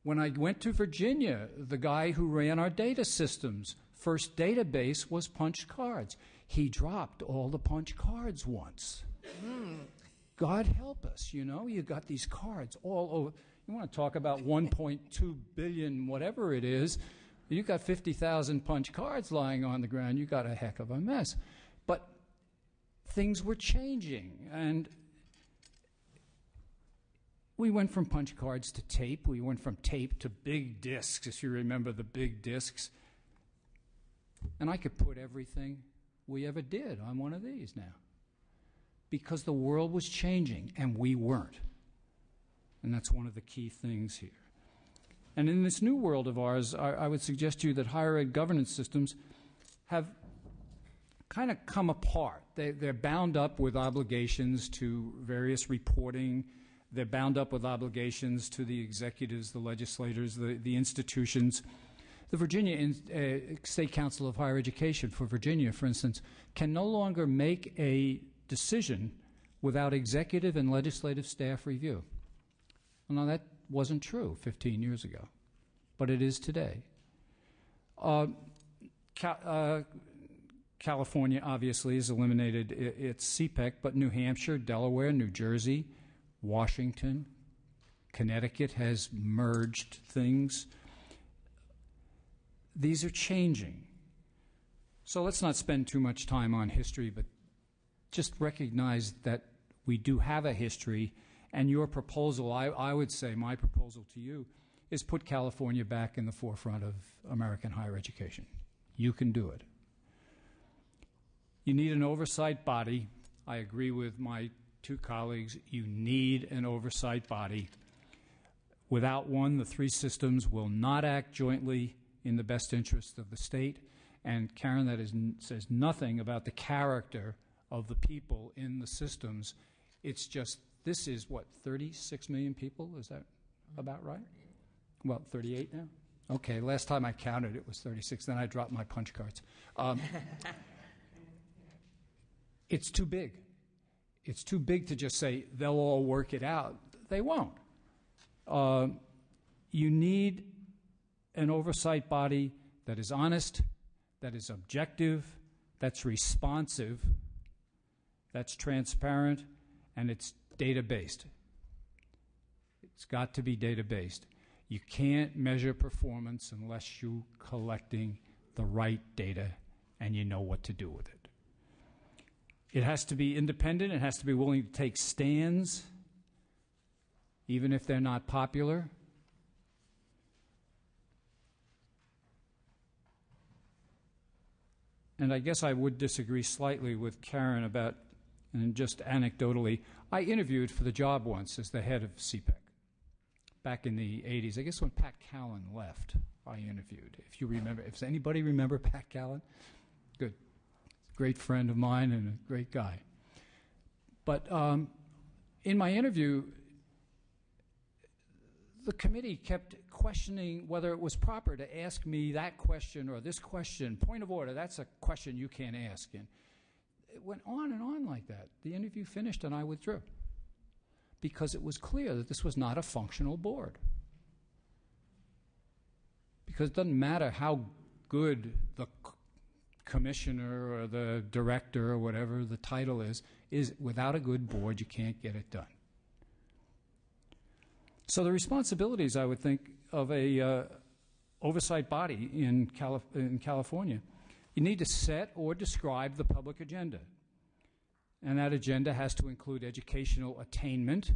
[SPEAKER 5] When I went to Virginia, the guy who ran our data systems' first database was punch cards. He dropped all the punch cards once. God help us, you know. You got these cards all over. You want to talk about 1.2 billion, whatever it is. You got 50,000 punch cards lying on the ground. You got a heck of a mess. But things were changing, and we went from punch cards to tape. We went from tape to big discs, if you remember the big discs. And I could put everything we ever did on one of these now, because the world was changing and we weren't. And that's one of the key things here. And in this new world of ours, I would suggest to you that higher ed governance systems have kind of come apart. They're bound up with obligations to various reporting. They're bound up with obligations to the executives, the legislators, the institutions. The Virginia State Council of Higher Education for Virginia, for instance, can no longer make a decision without executive and legislative staff review. Well, now, that wasn't true 15 years ago, but it is today. California, obviously, has eliminated its CPEC, but New Hampshire, Delaware, New Jersey, Washington, Connecticut has merged things. These are changing. So let's not spend too much time on history, but just recognize that we do have a history, and your proposal, I would say my proposal to you, is put California back in the forefront of American higher education. You can do it. You need an oversight body. I agree with my two colleagues. You need an oversight body. Without one, the three systems will not act jointly in the best interest of the state. And Karen, that says nothing about the character of the people in the systems. It's just, this is what, 36 million people? Is that about right? Well, 38 now? Okay, last time I counted it was 36. Then I dropped my punch cards. It's too big. It's too big to just say they'll all work it out. They won't. You need an oversight body that is honest, that is objective, that's responsive, that's transparent, and it's data-based. It's got to be data-based. You can't measure performance unless you're collecting the right data and you know what to do with it. It has to be independent. It has to be willing to take stands, even if they're not popular. And I guess I would disagree slightly with Karen about, and just anecdotally, I interviewed for the job once as the head of CPEC back in the 80s. I guess when Pat Callan left, I interviewed. If you remember, if anybody remember Pat Callan? Good. Great friend of mine and a great guy. But in my interview, the committee kept questioning whether it was proper to ask me that question or this question. Point of order, that's a question you can't ask. And it went on and on like that. The interview finished and I withdrew because it was clear that this was not a functional board. Because it doesn't matter how good the commissioner or the director or whatever the title is without a good board, you can't get it done. So the responsibilities, I would think, of a oversight body in California, you need to set or describe the public agenda. And that agenda has to include educational attainment,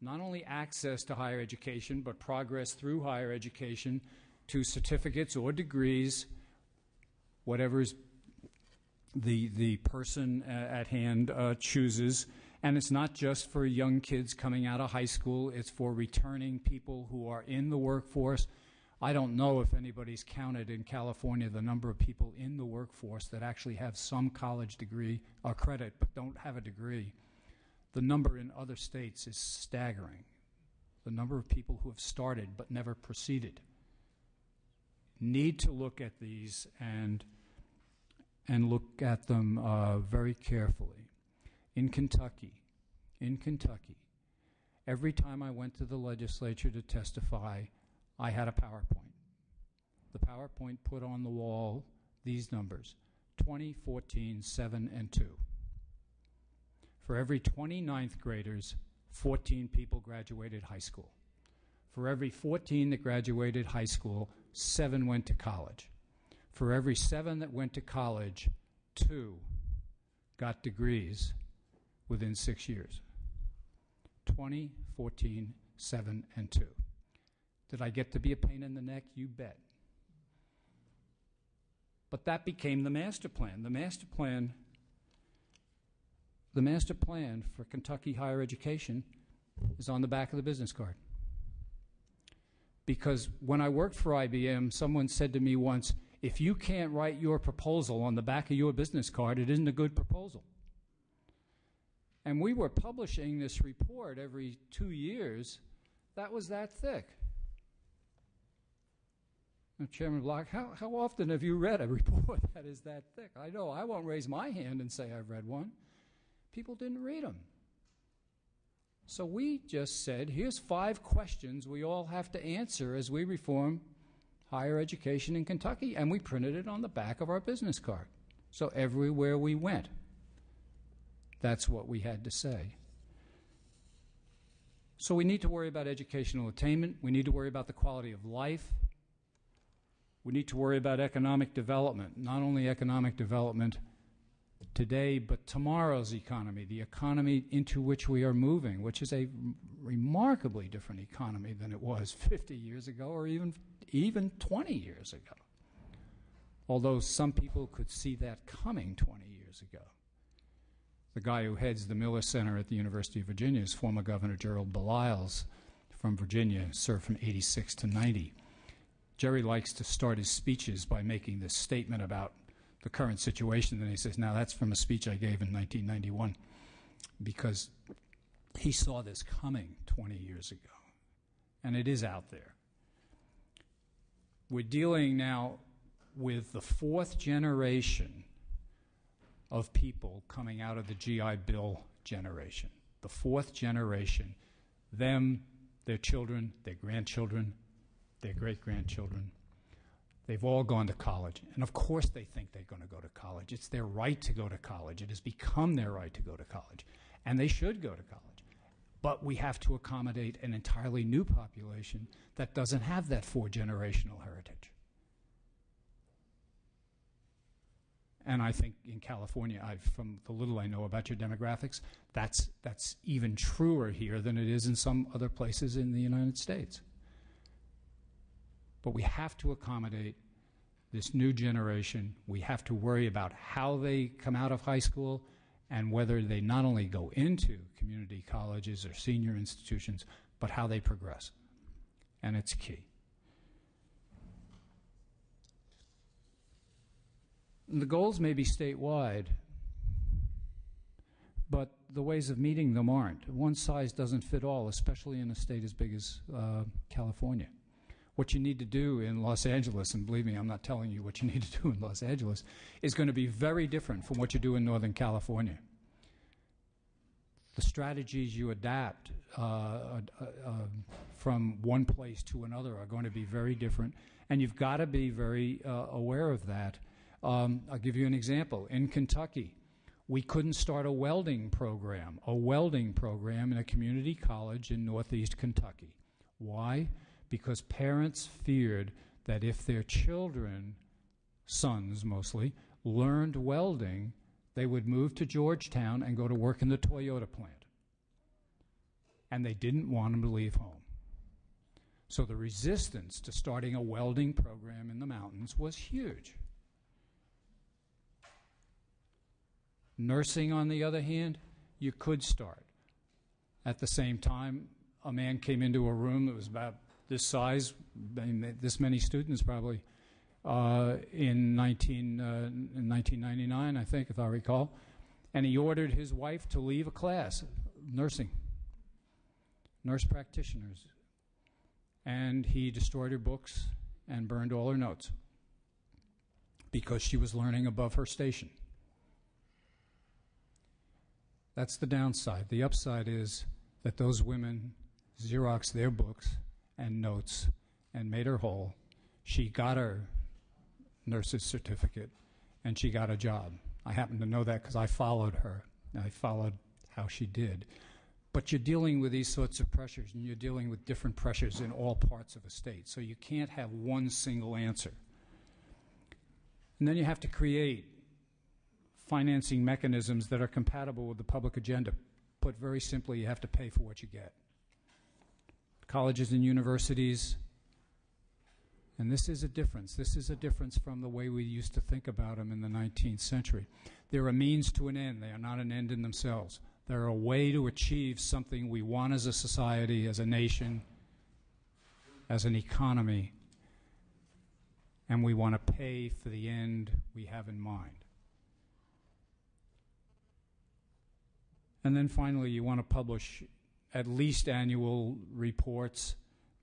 [SPEAKER 5] not only access to higher education, but progress through higher education to certificates or degrees, whatever the person at hand chooses. And it's not just for young kids coming out of high school, it's for returning people who are in the workforce. I don't know if anybody's counted in California the number of people in the workforce that actually have some college degree or credit but don't have a degree. The number in other states is staggering. The number of people who have started but never proceeded. Need to look at these and look at them very carefully. In Kentucky, every time I went to the legislature to testify, I had a PowerPoint. The PowerPoint put on the wall these numbers: 20, 14, 7, and 2. For every 20 ninth graders, 14 people graduated high school. For every 14 that graduated high school, 7 went to college. For every 7 that went to college, 2 got degrees within 6 years. 20, 14, 7, and 2. Did I get to be a pain in the neck? You bet. But that became the master plan. The master plan for Kentucky higher education is on the back of the business card. Because when I worked for IBM, someone said to me once, if you can't write your proposal on the back of your business card, it isn't a good proposal. And we were publishing this report every 2 years. That was that thick. Now, Chairman Block, how often have you read a report that is that thick? I know I won't raise my hand and say I've read one. People didn't read them. So we just said, here's 5 questions we all have to answer as we reform higher education in Kentucky, and we printed it on the back of our business card. So everywhere we went, that's what we had to say. So we need to worry about educational attainment. We need to worry about the quality of life. We need to worry about economic development, not only economic development today, but tomorrow's economy, the economy into which we are moving, which is a remarkably different economy than it was 50 years ago or even 20 years ago. Although some people could see that coming 20 years ago. The guy who heads the Miller Center at the University of Virginia is former Governor Gerald Baliles from Virginia, served from 86 to 90. Jerry likes to start his speeches by making this statement about the current situation, and he says, now that's from a speech I gave in 1991, because he saw this coming 20 years ago, and it is out there. We're dealing now with the 4th generation of people coming out of the GI Bill generation. The 4th generation, them, their children, their grandchildren, their great-grandchildren. They've all gone to college. And of course they think they're going to go to college. It's their right to go to college. It has become their right to go to college. And they should go to college. But we have to accommodate an entirely new population that doesn't have that 4-generational heritage. And I think in California, from the little I know about your demographics, that's even truer here than it is in some other places in the United States. But we have to accommodate this new generation. We have to worry about how they come out of high school and whether they not only go into community colleges or senior institutions, but how they progress. And it's key. And the goals may be statewide, but the ways of meeting them aren't. One size doesn't fit all, especially in a state as big as California. What you need to do in Los Angeles, and believe me, I'm not telling you what you need to do in Los Angeles, is going to be very different from what you do in Northern California. The strategies you adapt from one place to another are going to be very different, and you've got to be very aware of that. I'll give you an example. In Kentucky, we couldn't start a welding program in a community college in northeast Kentucky. Why? Because parents feared that if their children, sons mostly, learned welding, they would move to Georgetown and go to work in the Toyota plant. And they didn't want them to leave home. So the resistance to starting a welding program in the mountains was huge. Nursing, on the other hand, you could start. At the same time, a man came into a room that was about this size, this many students probably, in 1999, I think, if I recall, and he ordered his wife to leave a class, nursing, nurse practitioners, and he destroyed her books and burned all her notes because she was learning above her station. That's the downside. The upside is that those women Xeroxed their books and notes and made her whole. She got her nurse's certificate, and she got a job. I happen to know that because I followed her. I followed how she did. But you're dealing with these sorts of pressures, and you're dealing with different pressures in all parts of a state. So you can't have one single answer. And then you have to create financing mechanisms that are compatible with the public agenda. Put very simply, you have to pay for what you get. Colleges and universities, and this is a difference. This is a difference from the way we used to think about them in the 19th century. They're a means to an end. They are not an end in themselves. They're a way to achieve something we want as a society, as a nation, as an economy, and we want to pay for the end we have in mind. And then finally, you want to publish at least annual reports,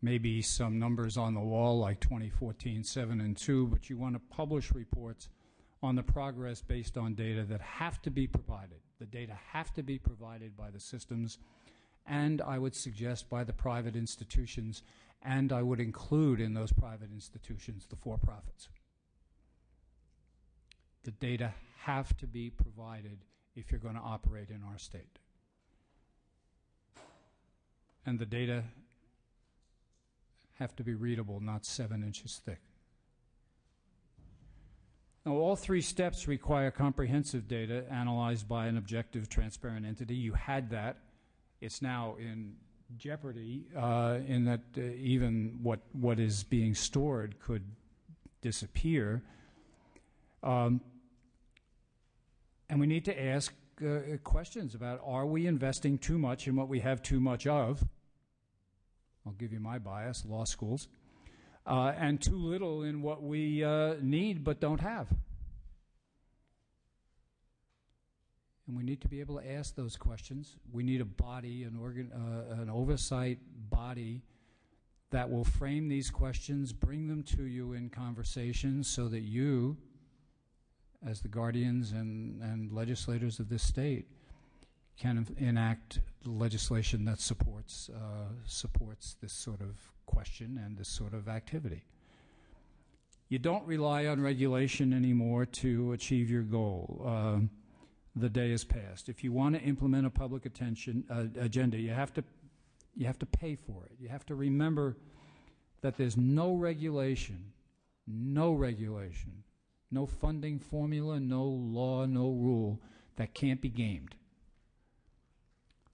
[SPEAKER 5] maybe some numbers on the wall like 2014, 7, and 2, but you want to publish reports on the progress based on data that have to be provided. The data have to be provided by the systems, and I would suggest by the private institutions, and I would include in those private institutions the for-profits. The data have to be provided if you're going to operate in our state. And the data have to be readable, not 7 inches thick. Now, all 3 steps require comprehensive data analyzed by an objective, transparent entity. You had that. It's now in jeopardy in that even what is being stored could disappear. And we need to ask questions about, are we investing too much in what we have too much of? I'll give you my bias, law schools. And too little in what we need but don't have. And we need to be able to ask those questions. We need a body, an oversight body that will frame these questions, bring them to you in conversation so that you, as the guardians and legislators of this state, can enact legislation that supports this sort of question and this sort of activity. You don't rely on regulation anymore to achieve your goal. The day is past. If you want to implement a public agenda, you have to pay for it. You have to remember that there's no regulation, no funding formula, no law, no rule that can't be gamed.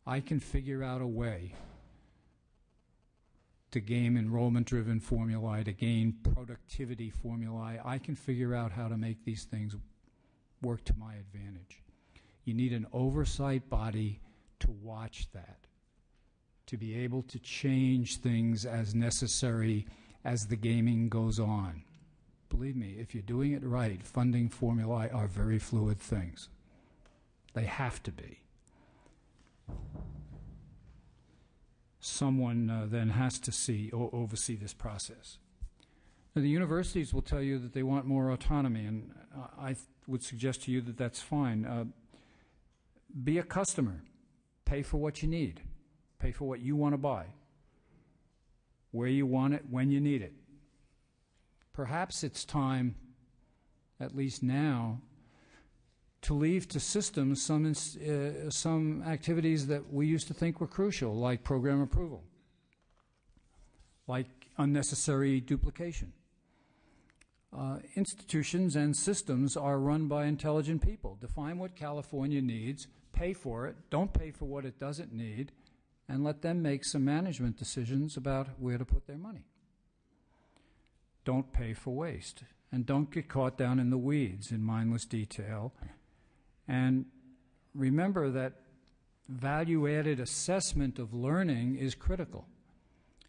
[SPEAKER 5] I can figure out a way to game enrollment-driven formulae, to gain productivity formulae. I can figure out how to make these things work to my advantage. You need an oversight body to watch that, to be able to change things as necessary as the gaming goes on. Believe me, if you're doing it right, funding formulae are very fluid things. They have to be. Someone then has to oversee this process. Now, the universities will tell you that they want more autonomy, and I would suggest to you that that's fine. Be a customer. Pay for what you need. Pay for what you want to buy. Where you want it, when you need it. Perhaps it's time at least now, to leave to systems some activities that we used to think were crucial, like program approval, like unnecessary duplication. Institutions and systems are run by intelligent people. Define what California needs, pay for it, don't pay for what it doesn't need, and let them make some management decisions about where to put their money. Don't pay for waste, and don't get caught down in the weeds in mindless detail. And remember that value-added assessment of learning is critical.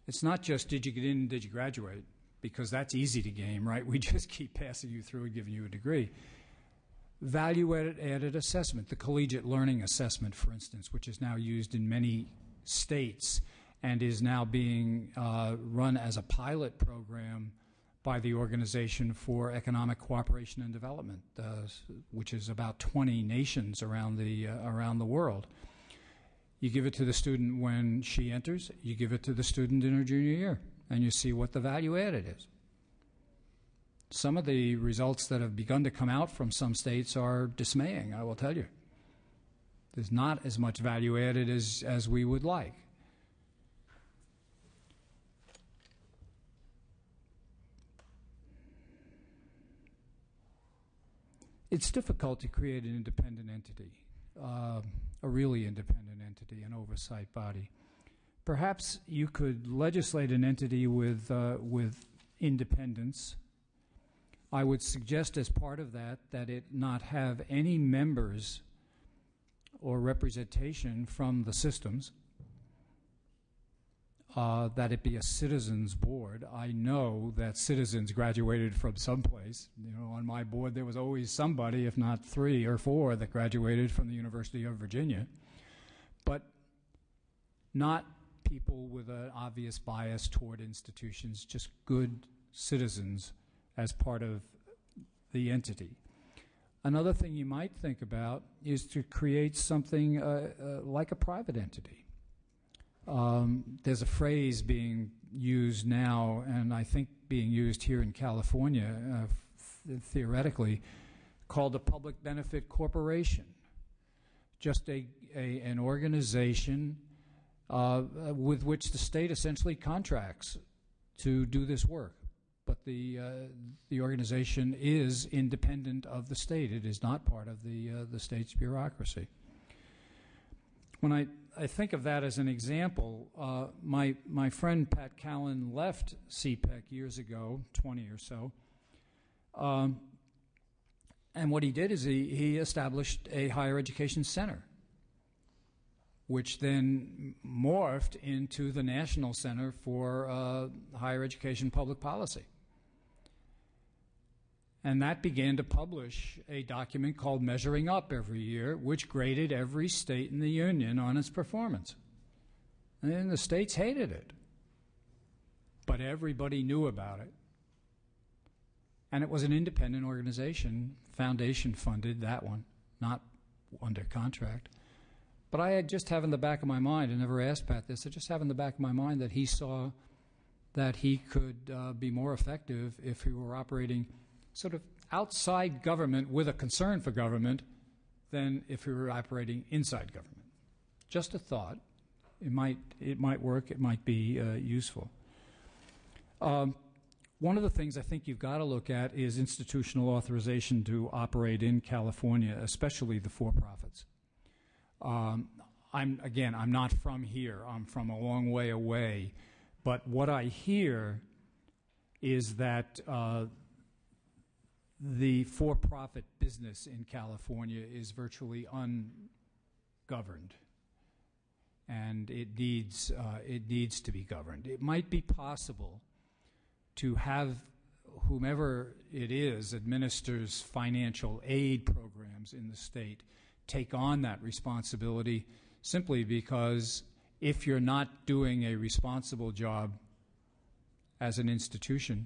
[SPEAKER 5] It's not just did you get in and did you graduate, because that's easy to game, right? We just keep passing you through and giving you a degree. Value-added assessment, the collegiate learning assessment, for instance, which is now used in many states and is now being run as a pilot program by the Organization for Economic Cooperation and Development, which is about 20 nations around the world. You give it to the student when she enters, you give it to the student in her junior year, and you see what the value added is. Some of the results that have begun to come out from some states are dismaying, I will tell you. There's not as much value added as we would like. It's difficult to create an independent entity, a really independent entity, an oversight body. Perhaps you could legislate an entity with independence. I would suggest as part of that it not have any members or representation from the systems, that it be a citizens board. I know that citizens graduated from someplace. You know, on my board there was always somebody, if not 3 or 4, that graduated from the University of Virginia, but not people with an obvious bias toward institutions, just good citizens as part of the entity. Another thing you might think about is to create something like a private entity. There's a phrase being used now, and I think being used here in California, theoretically, called a public benefit corporation. Just an organization with which the state essentially contracts to do this work. But the organization is independent of the state. It is not part of the state's bureaucracy. When I think of that as an example, my friend Pat Callan left CPEC years ago, 20 or so, and what he did is he established a higher education center, which then morphed into the National Center for Higher Education Public Policy. And that began to publish a document called Measuring Up every year, which graded every state in the union on its performance. And the states hated it. But everybody knew about it. And it was an independent organization, foundation funded, that one, not under contract. But I had just have in the back of my mind, I never asked Pat this, I just have in the back of my mind that he saw that he could be more effective if he were operating sort of outside government with a concern for government than if we were operating inside government. Just a thought. It might work. It might be useful. One of the things I think you've got to look at is institutional authorization to operate in California, especially the for-profits. I'm not from here. I'm from a long way away. But what I hear is that the for-profit business in California is virtually ungoverned, and it needs to be governed. It might be possible to have whomever it is administers financial aid programs in the state take on that responsibility, simply because if you're not doing a responsible job as an institution,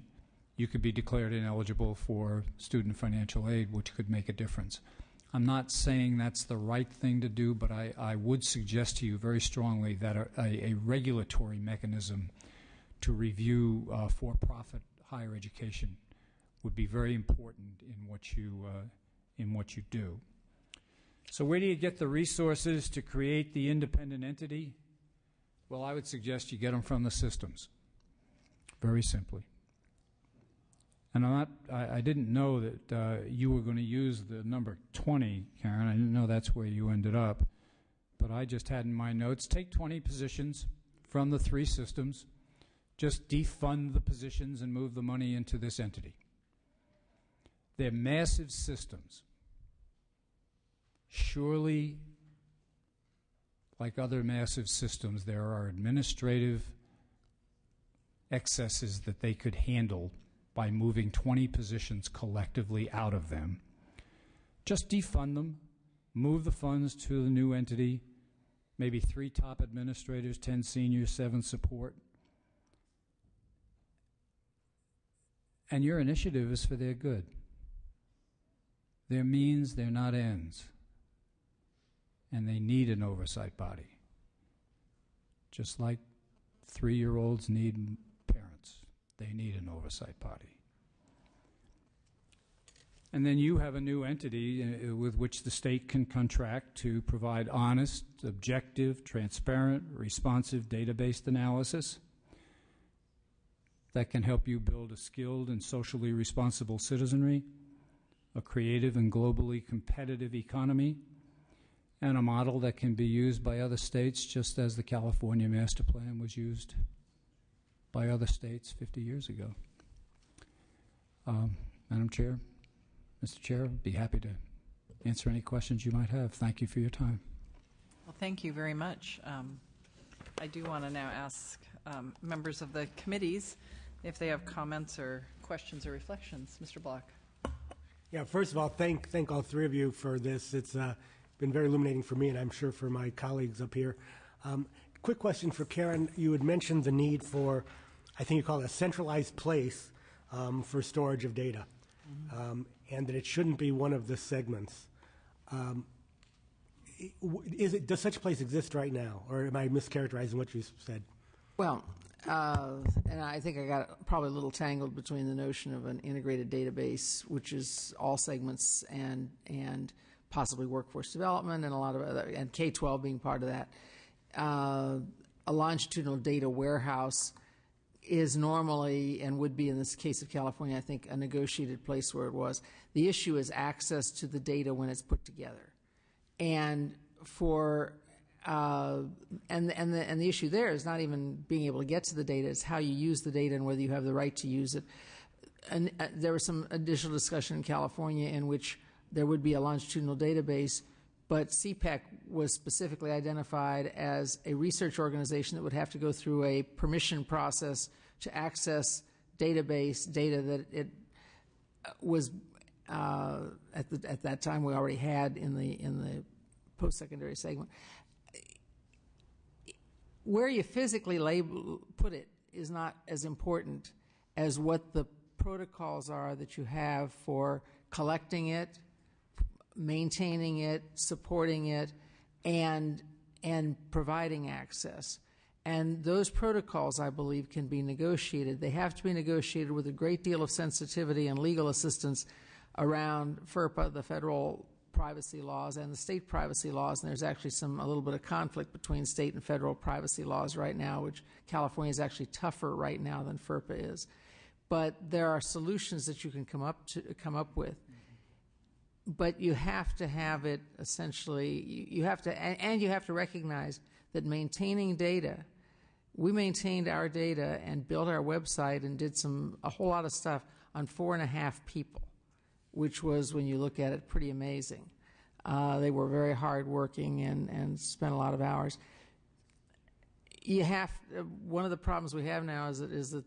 [SPEAKER 5] you could be declared ineligible for student financial aid, which could make a difference. I'm not saying that's the right thing to do, but I would suggest to you very strongly that a regulatory mechanism to review for-profit higher education would be very important in what you do. So where do you get the resources to create the independent entity? Well, I would suggest you get them from the systems, very simply. And I didn't know that you were going to use the number 20, Karen. I didn't know that's where you ended up. But I just had in my notes, take 20 positions from the 3 systems, just defund the positions and move the money into this entity. They're massive systems. Surely, like other massive systems, there are administrative excesses that they could handle by moving 20 positions collectively out of them. Just defund them, move the funds to the new entity, maybe 3 top administrators, 10 seniors, 7 support. And your initiative is for their good. They're means, they're not ends. And they need an oversight body. Just like 3-year-olds need parents. They need an oversight body. And then you have a new entity with which the state can contract to provide honest, objective, transparent, responsive database analysis that can help you build a skilled and socially responsible citizenry, a creative and globally competitive economy, and a model that can be used by other states just as the California Master Plan was used by other states 50 years ago. Madam Chair, Mr. Chair, I'd be happy to answer any questions you might have. Thank you for your time.
[SPEAKER 2] Well, thank you very much. I do want to now ask members of the committees if they have comments or questions or reflections. Mr. Block.
[SPEAKER 1] Yeah, first of all, thank all 3 of you for this. It's been very illuminating for me, and I'm sure for my colleagues up here. Quick question for Karen. You had mentioned the need for, I think you call it a centralized place for storage of data, and that it shouldn't be one of the segments. Does such a place exist right now, or am I mischaracterizing what you said?
[SPEAKER 4] Well, and I think I got probably a little tangled between the notion of an integrated database, which is all segments, and possibly workforce development and a lot of other, and K-12 being part of that. A longitudinal data warehouse is normally, and would be in this case of California, I think, a negotiated place where it was. The issue is access to the data when it's put together. And for and the issue there is not even being able to get to the data, it's how you use the data and whether you have the right to use it. And there was some additional discussion in California in which there would be a longitudinal database, but CPEC was specifically identified as a research organization that would have to go through a permission process to access database data that it was at that time we already had in the post-secondary segment. Where you physically put it is not as important as what the protocols are that you have for collecting it, maintaining it, supporting it, and providing access. And those protocols, I believe, can be negotiated. They have to be negotiated with a great deal of sensitivity and legal assistance around FERPA, the federal privacy laws, and the state privacy laws. And there's actually a little bit of conflict between state and federal privacy laws right now, which California is actually tougher right now than FERPA is. But there are solutions that you can come up with. But you have to have it essentially, you have to recognize that maintaining data, we maintained our data and built our website and did a whole lot of stuff on 4.5 people, which was, when you look at it, pretty amazing. They were very hardworking and spent a lot of hours. One of the problems we have now is that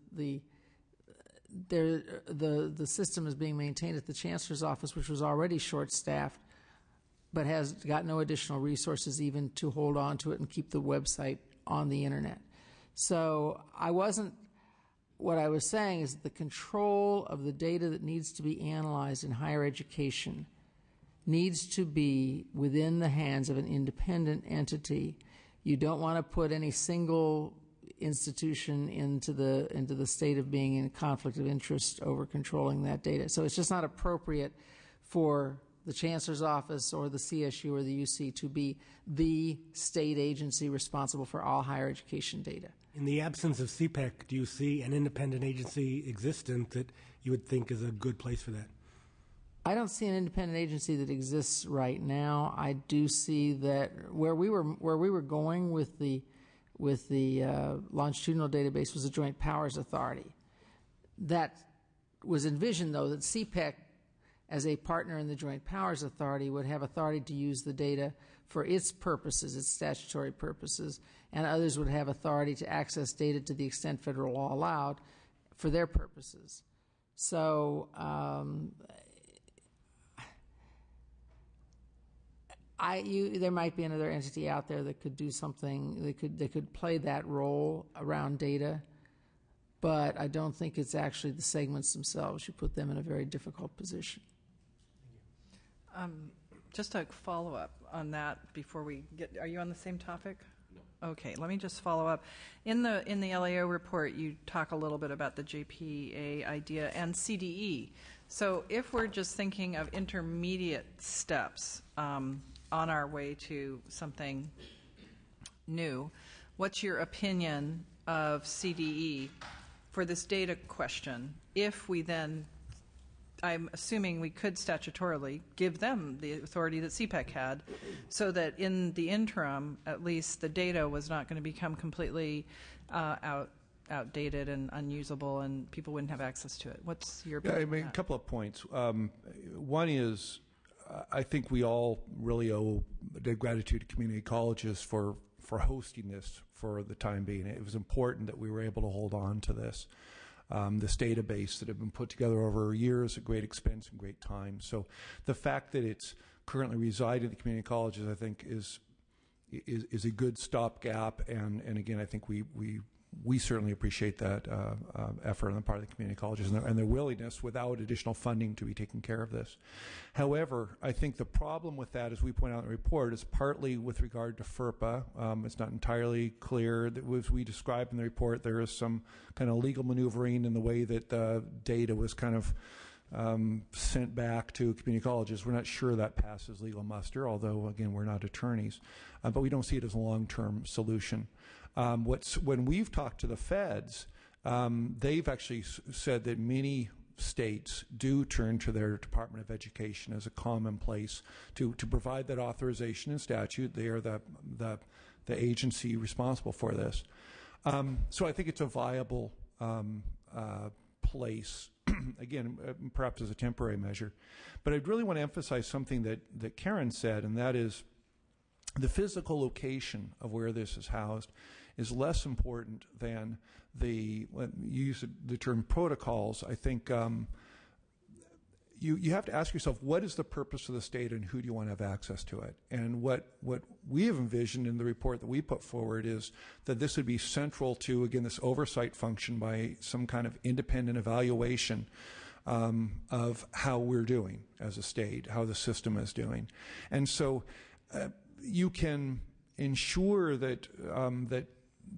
[SPEAKER 4] the system is being maintained at the Chancellor's office, which was already short-staffed, but has got no additional resources even to hold on to it and keep the website on the internet. So what I was saying is the control of the data that needs to be analyzed in higher education needs to be within the hands of an independent entity. You don't want to put any single institution into the state of being in conflict of interest over controlling that data. So it's just not appropriate for the Chancellor's Office or the CSU or the UC to be the state agency responsible for all higher education data.
[SPEAKER 1] In the absence of CPEC, do you see an independent agency existent that you would think is a good place for that?
[SPEAKER 4] I don't see an independent agency that exists right now. I do see that where we were going with the longitudinal database was a Joint Powers Authority. That was envisioned, though, that CPEC, as a partner in the Joint Powers Authority, would have authority to use the data for its purposes, its statutory purposes, and others would have authority to access data to the extent federal law allowed for their purposes. So there might be another entity out there that could do something, that could play that role around data, but I don't think it's actually the segments themselves. You put them in a very difficult position.
[SPEAKER 2] Just a follow-up on that before we get, are you on the same topic? No. Okay, let me just follow up. In the LAO report, you talk a little bit about the JPA idea and CDE. So if we're just thinking of intermediate steps on our way to something new, what's your opinion of CDE for this data question if we then, I'm assuming we could statutorily give them the authority that CPEC had so that in the interim, at least the data was not going to become completely outdated and unusable and people wouldn't have access to it. What's your opinion?
[SPEAKER 3] Yeah, I mean, a couple of points. One is I think we all really owe the gratitude to community colleges for hosting this for the time being. It was important that we were able to hold on to this. This database that had been put together over years at great expense and great time. So the fact that it's currently residing at the community colleges, I think, is a good stopgap. And again, I think we certainly appreciate that effort on the part of the community colleges and their willingness, without additional funding, to be taking care of this. However, I think the problem with that, as we point out in the report, is partly with regard to FERPA. It's not entirely clear that, as we described in the report, there is some kind of legal maneuvering in the way that the data was kind of sent back to community colleges. We're not sure that passes legal muster, although, again, we're not attorneys. But we don't see it as a long-term solution. When we've talked to the feds, they've actually said that many states do turn to their Department of Education as a common place to provide that authorization in statute. They are the agency responsible for this. So I think it's a viable place, again, perhaps as a temporary measure. But I really want to emphasize something that Karen said, and that is the physical location of where this is housed is less important than when you use the term protocols. I think you have to ask yourself, what is the purpose of this data and who do you want to have access to it? And what we have envisioned in the report that we put forward is that this would be central to, again, this oversight function by some kind of independent evaluation of how we're doing as a state, how the system is doing. And so you can ensure that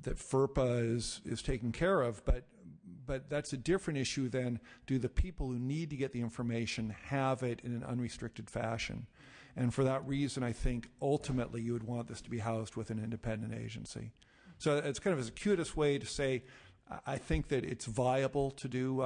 [SPEAKER 3] that FERPA is taken care of, but that's a different issue than do the people who need to get the information have it in an unrestricted fashion. And for that reason, I think ultimately you would want this to be housed with an independent agency. So it's kind of a circuitous way to say I think that it's viable to do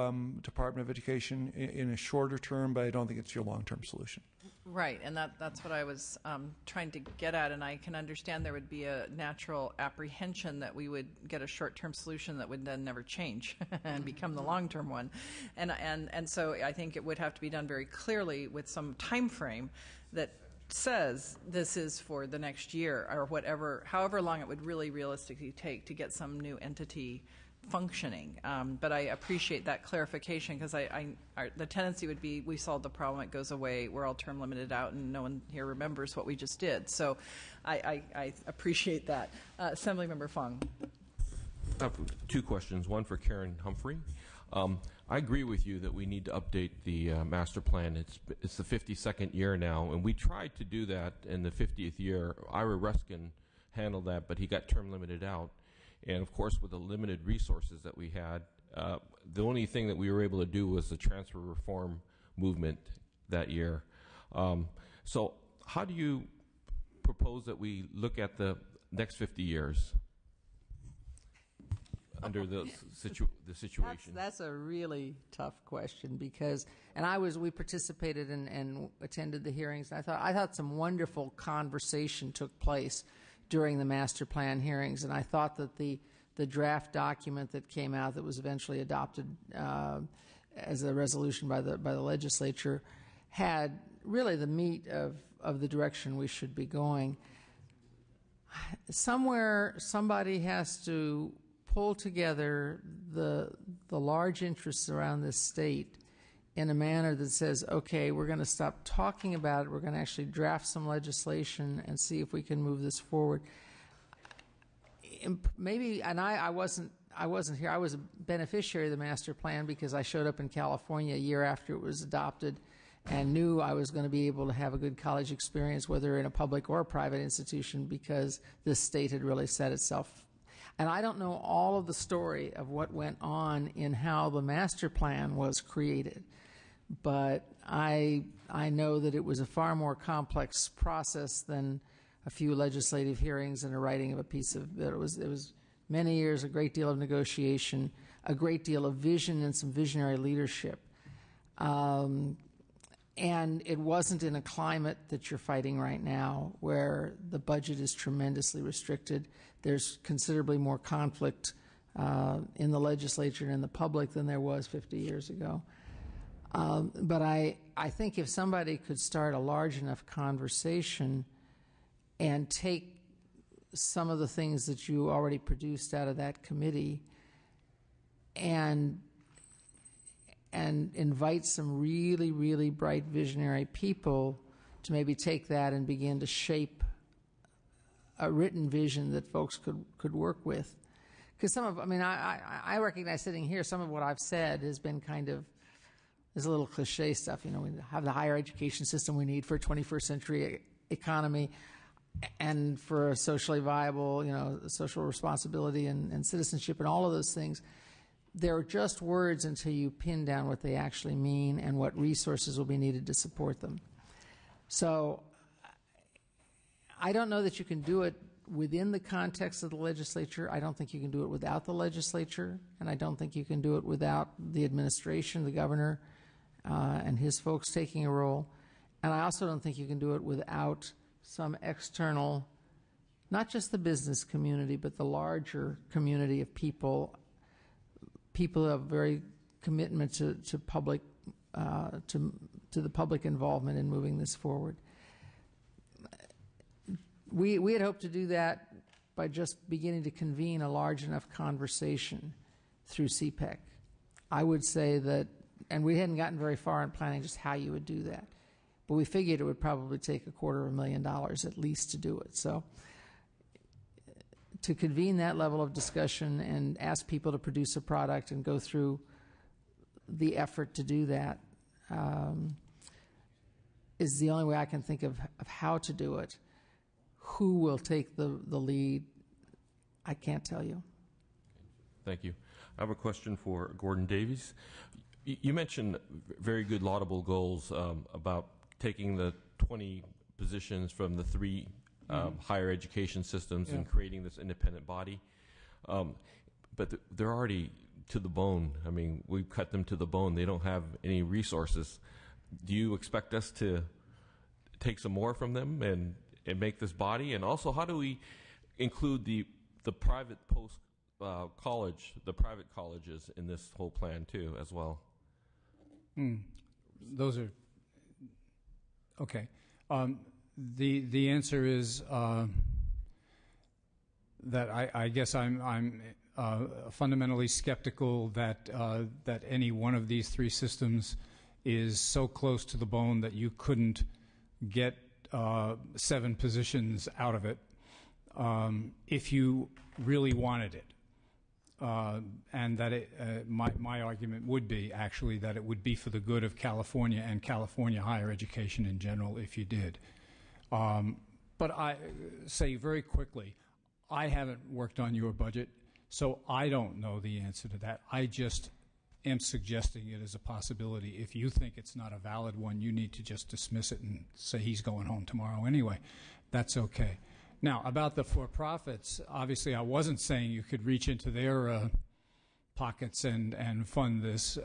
[SPEAKER 3] Department of Education in a shorter term, but I don't think it's your long-term solution.
[SPEAKER 2] Right, and that's what I was trying to get at, and I can understand there would be a natural apprehension that we would get a short-term solution that would then never change and become the long-term one. And so I think it would have to be done very clearly with some time frame that says this is for the next year or whatever, however long it would really realistically take to get some new entity functioning. But I appreciate that clarification because the tendency would be we solve the problem, it goes away, we're all term limited out, and no one here remembers what we just did. So I appreciate that. Assemblymember Fong.
[SPEAKER 6] I have two questions, one for Karen Humphrey. I agree with you that we need to update the master plan. It's the 52nd year now, and we tried to do that in the 50th year. Ira Ruskin handled that, but he got term limited out. And of course, with the limited resources that we had, the only thing that we were able to do was the transfer reform movement that year. So how do you propose that we look at the next 50 years under the situation?
[SPEAKER 4] That's a really tough question because, we participated and attended the hearings. I thought some wonderful conversation took place during the master plan hearings, and I thought that the draft document that came out that was eventually adopted as a resolution by the legislature had really the meat of the direction we should be going. Somewhere, somebody has to pull together the large interests around this state in a manner that says, okay, we're going to stop talking about it, we're going to actually draft some legislation and see if we can move this forward. Maybe, and I wasn't here, I was a beneficiary of the master plan because I showed up in California a year after it was adopted and knew I was going to be able to have a good college experience, whether in a public or a private institution, because this state had really set itself. And I don't know all of the story of what went on in how the master plan was created, but I know that it was a far more complex process than a few legislative hearings and a writing of a piece of it. It was many years, a great deal of negotiation, a great deal of vision and some visionary leadership. And it wasn't in a climate that you're fighting right now where the budget is tremendously restricted. There's considerably more conflict in the legislature and in the public than there was 50 years ago. But I think if somebody could start a large enough conversation and take some of the things that you already produced out of that committee and invite some really, really bright visionary people to maybe take that and begin to shape a written vision that folks could work with. Because I recognize sitting here, some of what I've said has been kind of, there's a little cliche stuff. We have the higher education system we need for a 21st century economy and for a socially viable, social responsibility and citizenship and all of those things. They're just words until you pin down what they actually mean and what resources will be needed to support them. So I don't know that you can do it within the context of the legislature. I don't think you can do it without the legislature, and I don't think you can do it without the administration, the governor, and his folks taking a role. And I also don't think you can do it without some external, not just the business community, but the larger community of people who have very commitment to public to the public involvement in moving this forward. We had hoped to do that by just beginning to convene a large enough conversation through CPEC. I would say that, and we hadn't gotten very far in planning just how you would do that, but we figured it would probably take $250,000 at least to do it. So to convene that level of discussion and ask people to produce a product and go through the effort to do that is the only way I can think of how to do it. Who will take the lead, I can't tell you.
[SPEAKER 6] Thank you. I have a question for Gordon Davies. You mentioned very good laudable goals about taking the 20 positions from the three higher education systems and creating this independent body. But they're already to the bone. I mean, we've cut them to the bone. They don't have any resources. Do you expect us to take some more from them and make this body? And also, how do we include the private college, the private colleges in this whole plan too, as well?
[SPEAKER 5] Those are okay. The answer is that I guess I'm fundamentally skeptical that any one of these three systems is so close to the bone that you couldn't get 7 positions out of it if you really wanted it. And that my argument would be actually that it would be for the good of California and California higher education in general if you did. But I say very quickly, I haven't worked on your budget, So I don't know the answer to that. I just am suggesting it as a possibility. If you think it's not a valid one, you need to just dismiss it and say he's going home tomorrow anyway. That's okay. Now, about the for-profits, obviously I wasn't saying you could reach into their pockets and fund this,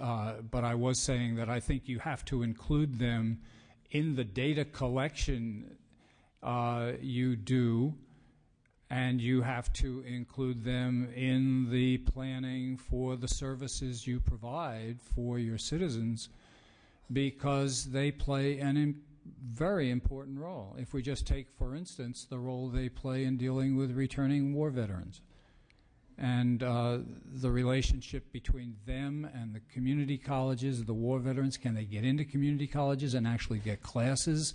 [SPEAKER 5] but I was saying that I think you have to include them in the data collection you do, and you have to include them in the planning for the services you provide for your citizens, because they play an very important role. If we just take, for instance, the role they play in dealing with returning war veterans, and the relationship between them and the community colleges, the war veterans, can they get into community colleges and actually get classes?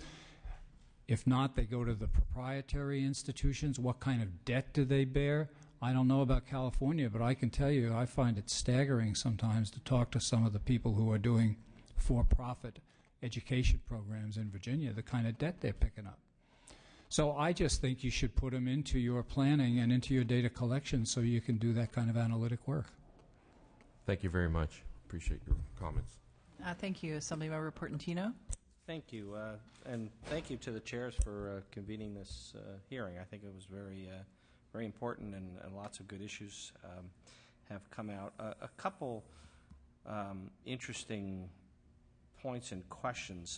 [SPEAKER 5] If not, they go to the proprietary institutions. What kind of debt do they bear? I don't know about California, but I can tell you I find it staggering sometimes to talk to some of the people who are doing for-profit education programs in Virginia, the kind of debt they're picking up. So I just think you should put them into your planning and into your data collection so you can do that kind of analytic work.
[SPEAKER 6] Thank you very much. Appreciate your comments.
[SPEAKER 2] Thank you. Assemblymember Portantino.
[SPEAKER 7] Thank you, and thank you to the chairs for convening this hearing. I think it was very important, and lots of good issues have come out. A couple interesting points and questions.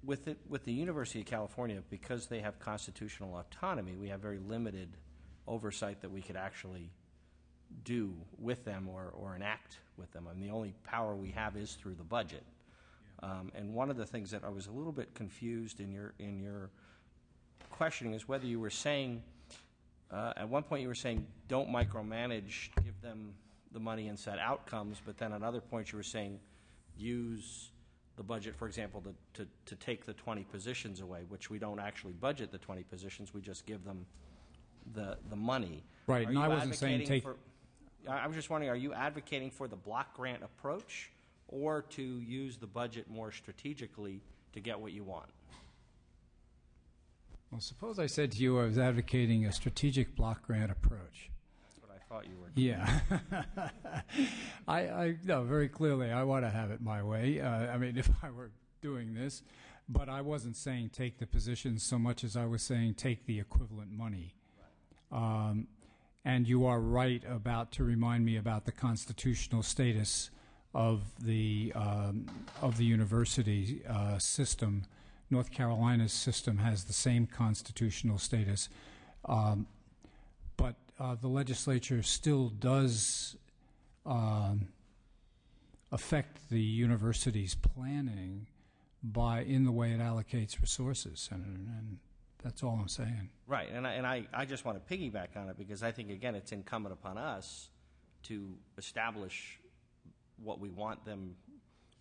[SPEAKER 7] With the University of California, because they have constitutional autonomy, we have very limited oversight that we could actually do with them or enact with them. I mean, the only power we have is through the budget. And one of the things that I was a little bit confused in your questioning is whether you were saying, at one point you were saying don't micromanage, give them the money and set outcomes, but then at other points you were saying use the budget, for example, to take the 20 positions away, which we don't actually budget the 20 positions, we just give them the money.
[SPEAKER 5] Right, and I wasn't saying take...
[SPEAKER 7] I was just wondering, are you advocating for the block grant approach or to use the budget more strategically to get what you want?
[SPEAKER 5] Well, suppose I said to you I was advocating a strategic block grant approach.
[SPEAKER 7] That's what I thought you were doing.
[SPEAKER 5] Yeah. No, very clearly, I want to have it my way. I mean, if I were doing this, but I wasn't saying take the positions so much as I was saying take the equivalent money. Right. And you are right to remind me about the constitutional status of the university system. North Carolina's system has the same constitutional status, but the legislature still does affect the university's planning in the way it allocates resources, and that's all I'm saying.
[SPEAKER 7] Right, and I just want to piggyback on it because I think, again, it's incumbent upon us to establish what we want them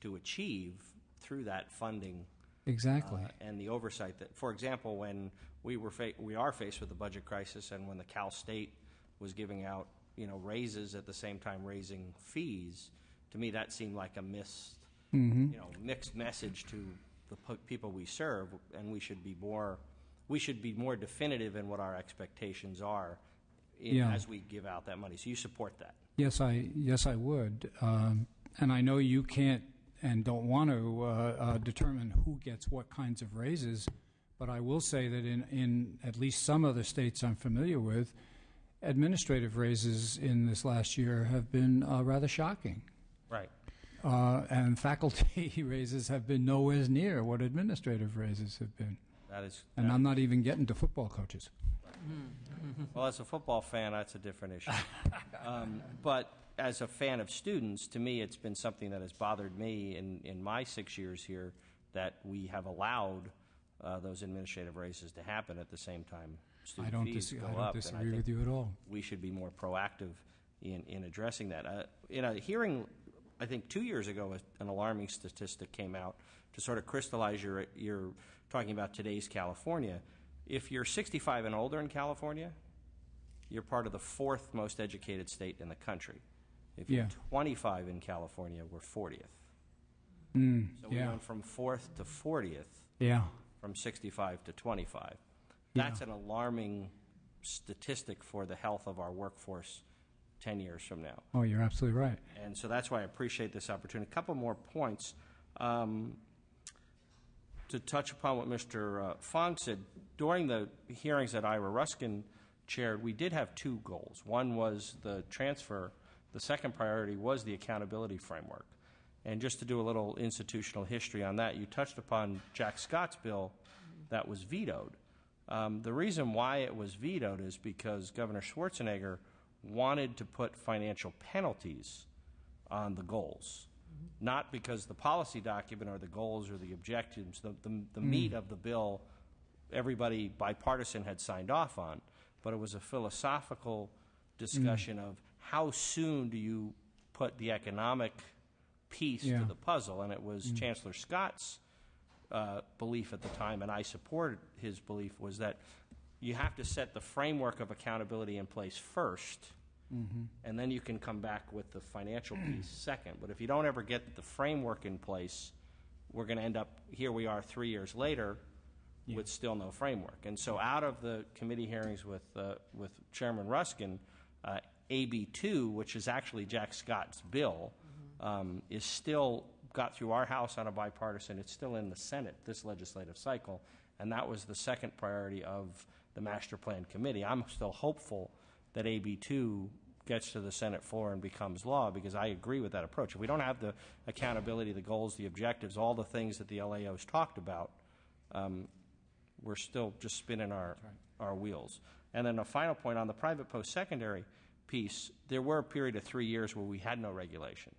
[SPEAKER 7] to achieve through that funding.
[SPEAKER 5] Exactly.
[SPEAKER 7] And the oversight that, for example, when we are faced with the budget crisis, and when the Cal State was giving out raises at the same time raising fees, to me that seemed like a mixed message to the people we serve, and we should be more definitive in what our expectations are as we give out that money. So you support that? Yes,
[SPEAKER 5] I would, and I know you can't and don't want to determine who gets what kinds of raises, but I will say that in at least some other states I'm familiar with, administrative raises in this last year have been rather shocking.
[SPEAKER 7] Right.
[SPEAKER 5] And faculty raises have been nowhere near what administrative raises have been. And I'm not even getting to football coaches.
[SPEAKER 7] Right. Well, as a football fan, that's a different issue. But as a fan of students, to me, it's been something that has bothered me in my 6 years here, that we have allowed those administrative raises to happen at the same time student fees go up.
[SPEAKER 5] I don't disagree with you at all.
[SPEAKER 7] We should be more proactive in addressing that. In a hearing, I think 2 years ago, an alarming statistic came out to sort of crystallize your talking about today's California. If you're 65 and older in California, you're part of the 4th most educated state in the country. If you're 25 in California, we're 40th. So we went from 4th to 40th, from 65 to 25. That's an alarming statistic for the health of our workforce 10 years from now.
[SPEAKER 5] Oh, you're absolutely right.
[SPEAKER 7] And so that's why I appreciate this opportunity. A couple more points. To touch upon what Mr. Fong said, during the hearings that Ira Ruskin chaired, we did have two goals. One was the transfer. The second priority was the accountability framework. And just to do a little institutional history on that, you touched upon Jack Scott's bill that was vetoed. The reason why it was vetoed is because Governor Schwarzenegger wanted to put financial penalties on the goals, not because the policy document or the goals or the objectives, the meat of the bill, everybody bipartisan had signed off on, but it was a philosophical discussion of how soon do you put the economic piece to the puzzle, and it was Chancellor Scott's belief at the time, and I supported his belief, was that you have to set the framework of accountability in place first, and then you can come back with the financial piece second. But if you don't ever get the framework in place, we're going to end up, here we are 3 years later, with still no framework. And so out of the committee hearings with Chairman Ruskin, AB 2, which is actually Jack Scott's bill, is still got through our House on a bipartisan. It's still in the Senate this legislative cycle, and that was the second priority of the Master Plan Committee. I'm still hopeful that AB 2 gets to the Senate floor and becomes law, because I agree with that approach. If we don't have the accountability, the goals, the objectives, all the things that the LAO's talked about, we're still just spinning our wheels. And then a final point on the private post-secondary piece, there were a period of 3 years where we had no regulation.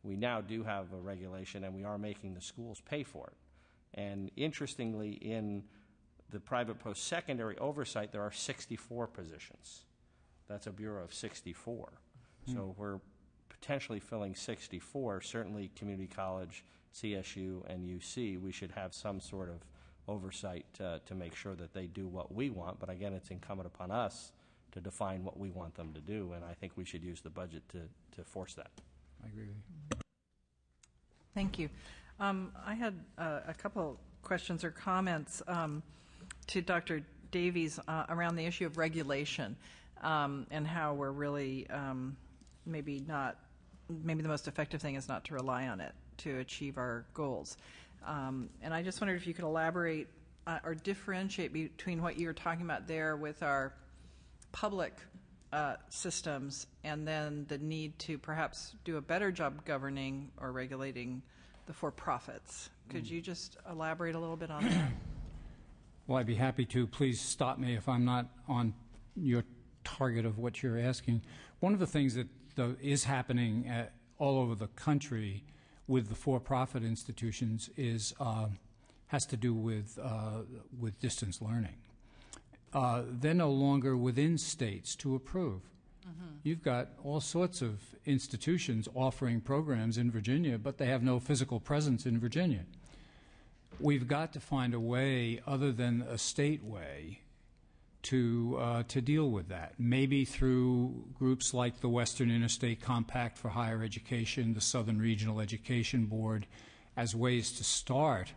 [SPEAKER 7] We now do have a regulation, and we are making the schools pay for it. And interestingly, in the private post-secondary oversight, there are 64 positions. That's a bureau of 64. So we're potentially filling 64. Certainly community college, CSU, and UC, we should have some sort of oversight to make sure that they do what we want. But again, it's incumbent upon us to define what we want them to do, and I think we should use the budget to force that.
[SPEAKER 5] I agree with you.
[SPEAKER 2] Thank you. I had a couple questions or comments to Dr. Davies around the issue of regulation and how we're really maybe the most effective thing is not to rely on it to achieve our goals. And I just wondered if you could elaborate or differentiate between what you're talking about there with our public systems and then the need to perhaps do a better job governing or regulating the for-profits. Could you just elaborate a little bit on that?
[SPEAKER 5] Well, I'd be happy to. Please stop me if I'm not on your target of what you're asking. One of the things that is happening all over the country with the for-profit institutions is has to do with distance learning. They're no longer within states to approve. You've got all sorts of institutions offering programs in Virginia, but they have no physical presence in Virginia. We've got to find a way other than a state way to deal with that. Maybe through groups like the Western Interstate Compact for Higher Education, the Southern Regional Education Board, as ways to start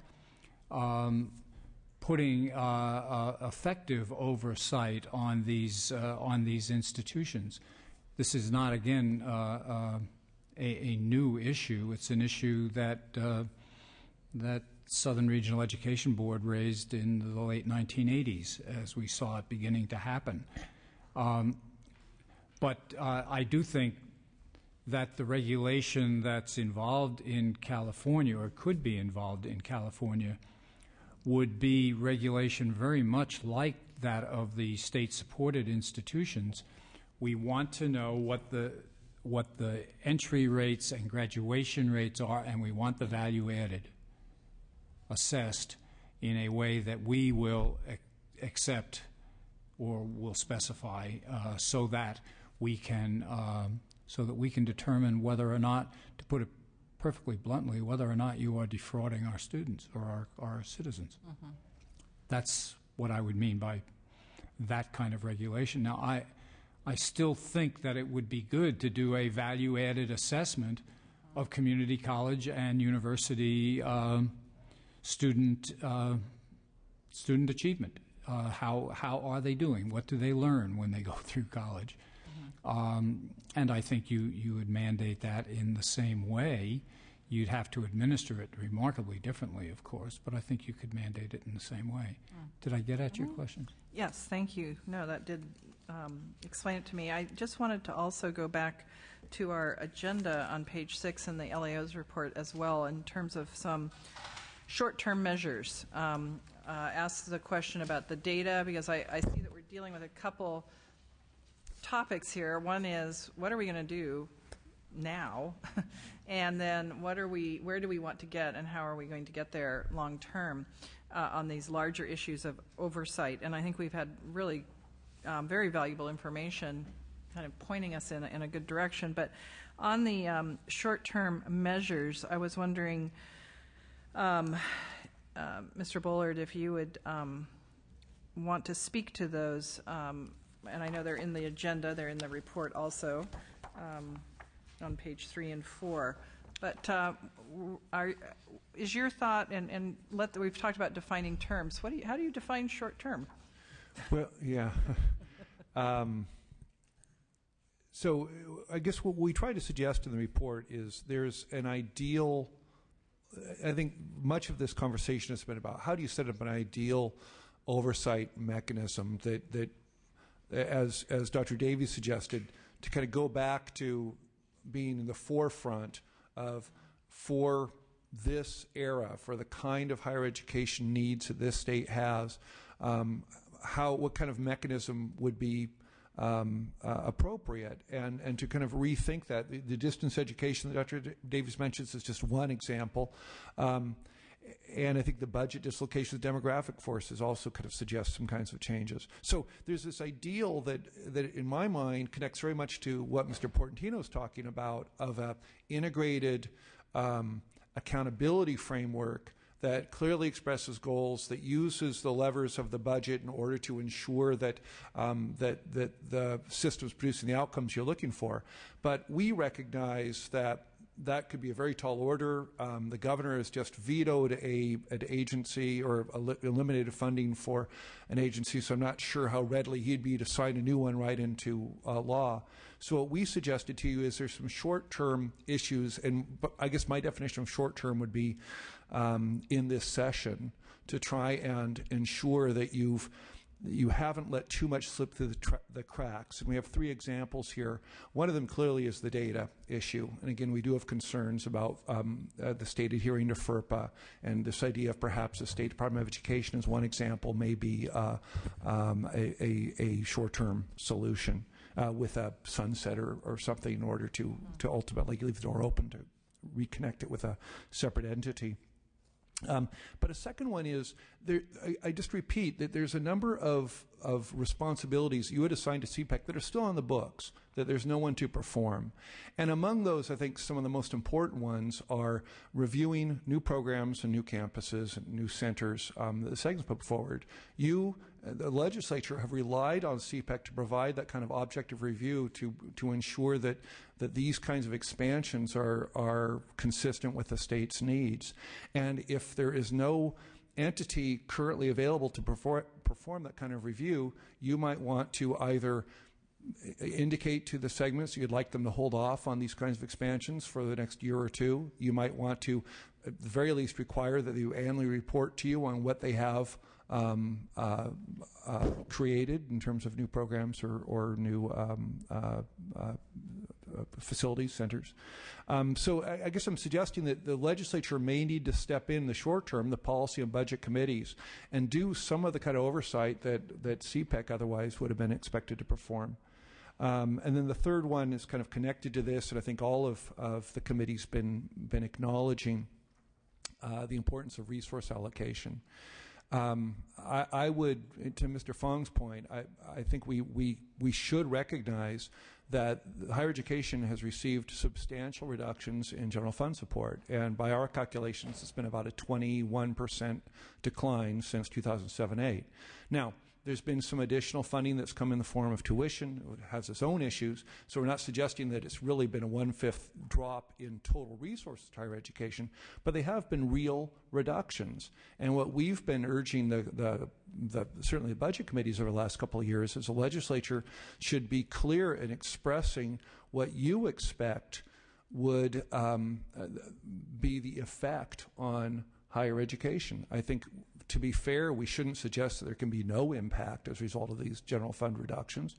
[SPEAKER 5] putting effective oversight on these institutions. This is not, again, a new issue. It's an issue that that Southern Regional Education Board raised in the late 1980s as we saw it beginning to happen. But I do think that the regulation that's involved in California, or could be involved in California, would be regulation very much like that of the state-supported institutions. We want to know what the entry rates and graduation rates are, and we want the value added assessed in a way that we will accept or will specify so that we can determine whether or not, to put it perfectly bluntly, whether or not you are defrauding our students or our citizens. That's what I would mean by that kind of regulation. Now, I still think that it would be good to do a value-added assessment of community college and university student achievement. How are they doing? What do they learn when they go through college? And I think you would mandate that in the same way. You'd have to administer it remarkably differently, of course, but I think you could mandate it in the same way. Did I get at your question?
[SPEAKER 2] Yes, thank you. No, that did explain it to me. I just wanted to also go back to our agenda on page 6 in the LAO's report as well in terms of some short-term measures. Ask the question about the data, because I see that we're dealing with a couple topics here. One is, what are we going to do now? And then where do we want to get, and how are we going to get there long term on these larger issues of oversight? And I think we've had really very valuable information kind of pointing us in a good direction. But on the short-term measures, I was wondering, Mr. Bullard, if you would want to speak to those. And I know they're in the agenda, they're in the report also, on page 3 and 4. But is your thought, and we've talked about defining terms. How do you define short term?
[SPEAKER 3] Well, yeah. So I guess what we try to suggest in the report is there's an ideal. I think much of this conversation has been about how do you set up an ideal oversight mechanism that as Dr. Davies suggested, to kind of go back to being in the forefront of, for this era, for the kind of higher education needs that this state has, what kind of mechanism would be appropriate, and to kind of rethink that. The distance education that Dr. Davies mentions is just one example. And I think the budget dislocation of demographic forces also kind of suggests some kinds of changes. So there's this ideal that in my mind connects very much to what Mr. Portantino is talking about, of a integrated accountability framework that clearly expresses goals, that uses the levers of the budget in order to ensure that that the system's producing the outcomes you're looking for. But we recognize that could be a very tall order. The governor has just vetoed an agency, or eliminated funding for an agency, so I'm not sure how readily he'd be to sign a new one right into law. So what we suggested to you is there's some short-term issues, and I guess my definition of short-term would be in this session to try and ensure that you haven't let too much slip through the cracks. And we have 3 examples here. One of them clearly is the data issue. And again, we do have concerns about the state adhering to FERPA, and this idea of perhaps the State Department of Education as one example may be a short-term solution with a sunset or something in order to ultimately leave the door open to reconnect it with a separate entity. But a second one is, I just repeat that there's a number of responsibilities you had assigned to CPEC that are still on the books, that there's no one to perform. And among those, I think some of the most important ones are reviewing new programs and new campuses and new centers that the SEG's put forward. You, the legislature, have relied on CPEC to provide that kind of objective review to ensure that these kinds of expansions are consistent with the state's needs. And if there is no entity currently available to perform that kind of review, you might want to either indicate to the segments you'd like them to hold off on these kinds of expansions for the next year or 2. You might want to, at the very least, require that they annually report to you on what they have created in terms of new programs or new facilities, centers. So I guess I'm suggesting that the legislature may need to step in the short term, the policy and budget committees, and do some of the kind of oversight that CPEC otherwise would have been expected to perform. And then the third one is kind of connected to this, and I think all of the committee's been acknowledging the importance of resource allocation. I would, to Mr. Fong's point, I think we should recognize that higher education has received substantial reductions in general fund support, and by our calculations, it's been about a 21% decline since 2007-8. Now, There's been some additional funding that's come in the form of tuition. It has its own issues. So we're not suggesting that it's really been a 1/5 drop in total resources to higher education, but they have been real reductions. And what we've been urging certainly the budget committees over the last couple of years is the legislature should be clear in expressing what you expect would be the effect on higher education. I think, to be fair, we shouldn't suggest that there can be no impact as a result of these general fund reductions.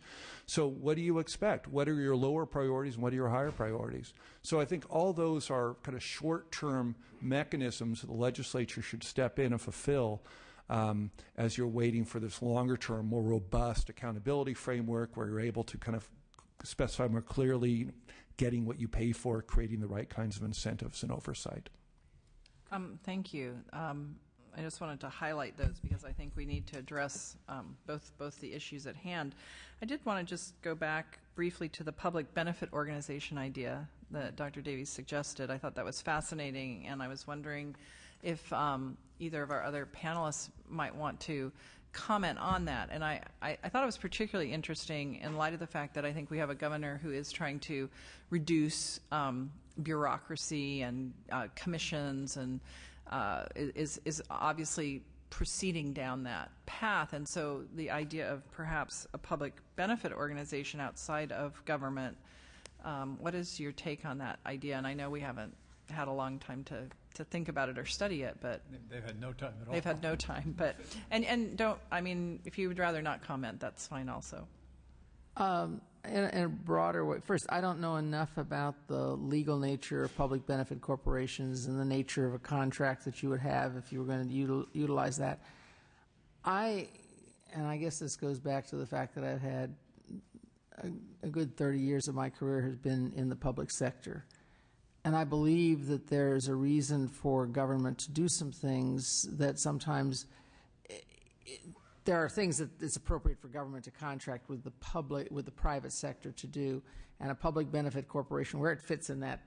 [SPEAKER 3] So what do you expect? What are your lower priorities and what are your higher priorities? So I think all those are kind of short-term mechanisms that the legislature should step in and fulfill as you're waiting for this longer-term, more robust accountability framework where you're able to kind of specify more clearly getting what you pay for, creating the right kinds of incentives and oversight.
[SPEAKER 2] Thank you. I just wanted to highlight those because I think we need to address both the issues at hand. I did want to just go back briefly to the public benefit organization idea that Dr. Davies suggested. I thought that was fascinating, and I was wondering if either of our other panelists might want to comment on that. And I thought it was particularly interesting in light of the fact that I think we have a governor who is trying to reduce bureaucracy and commissions and is obviously proceeding down that path. And so the idea of perhaps a public benefit organization outside of government, what is your take on that idea? And I know we haven't had a long time to think about it or study it, but
[SPEAKER 5] They've had no time at all.
[SPEAKER 2] they've had no time. But and don't, I mean, if you would rather not comment, that's fine also.
[SPEAKER 4] In a broader way, first, I don't know enough about the legal nature of public benefit corporations and the nature of a contract that you would have if you were going to utilize that. And I guess this goes back to the fact that I've had a good 30 years of my career has been in the public sector. And I believe that there's a reason for government to do some things that sometimes there are things that it's appropriate for government to contract with the private sector to do, and a public benefit corporation, where it fits in that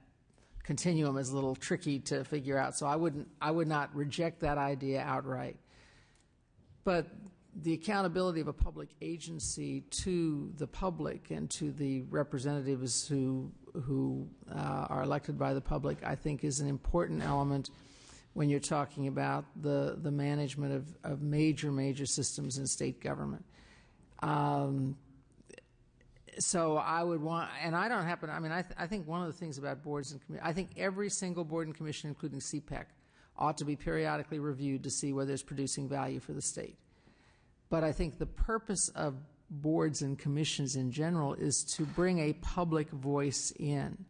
[SPEAKER 4] continuum, is a little tricky to figure out. So I would not reject that idea outright. But the accountability of a public agency to the public and to the representatives who are elected by the public, I think, is an important element when you're talking about the management of major systems in state government. So I would want, and I don't happen, I mean, I think one of the things about boards and commissions, I think every single board and commission, including CPEC, ought to be periodically reviewed to see whether it's producing value for the state. But I think the purpose of boards and commissions in general is to bring a public voice in,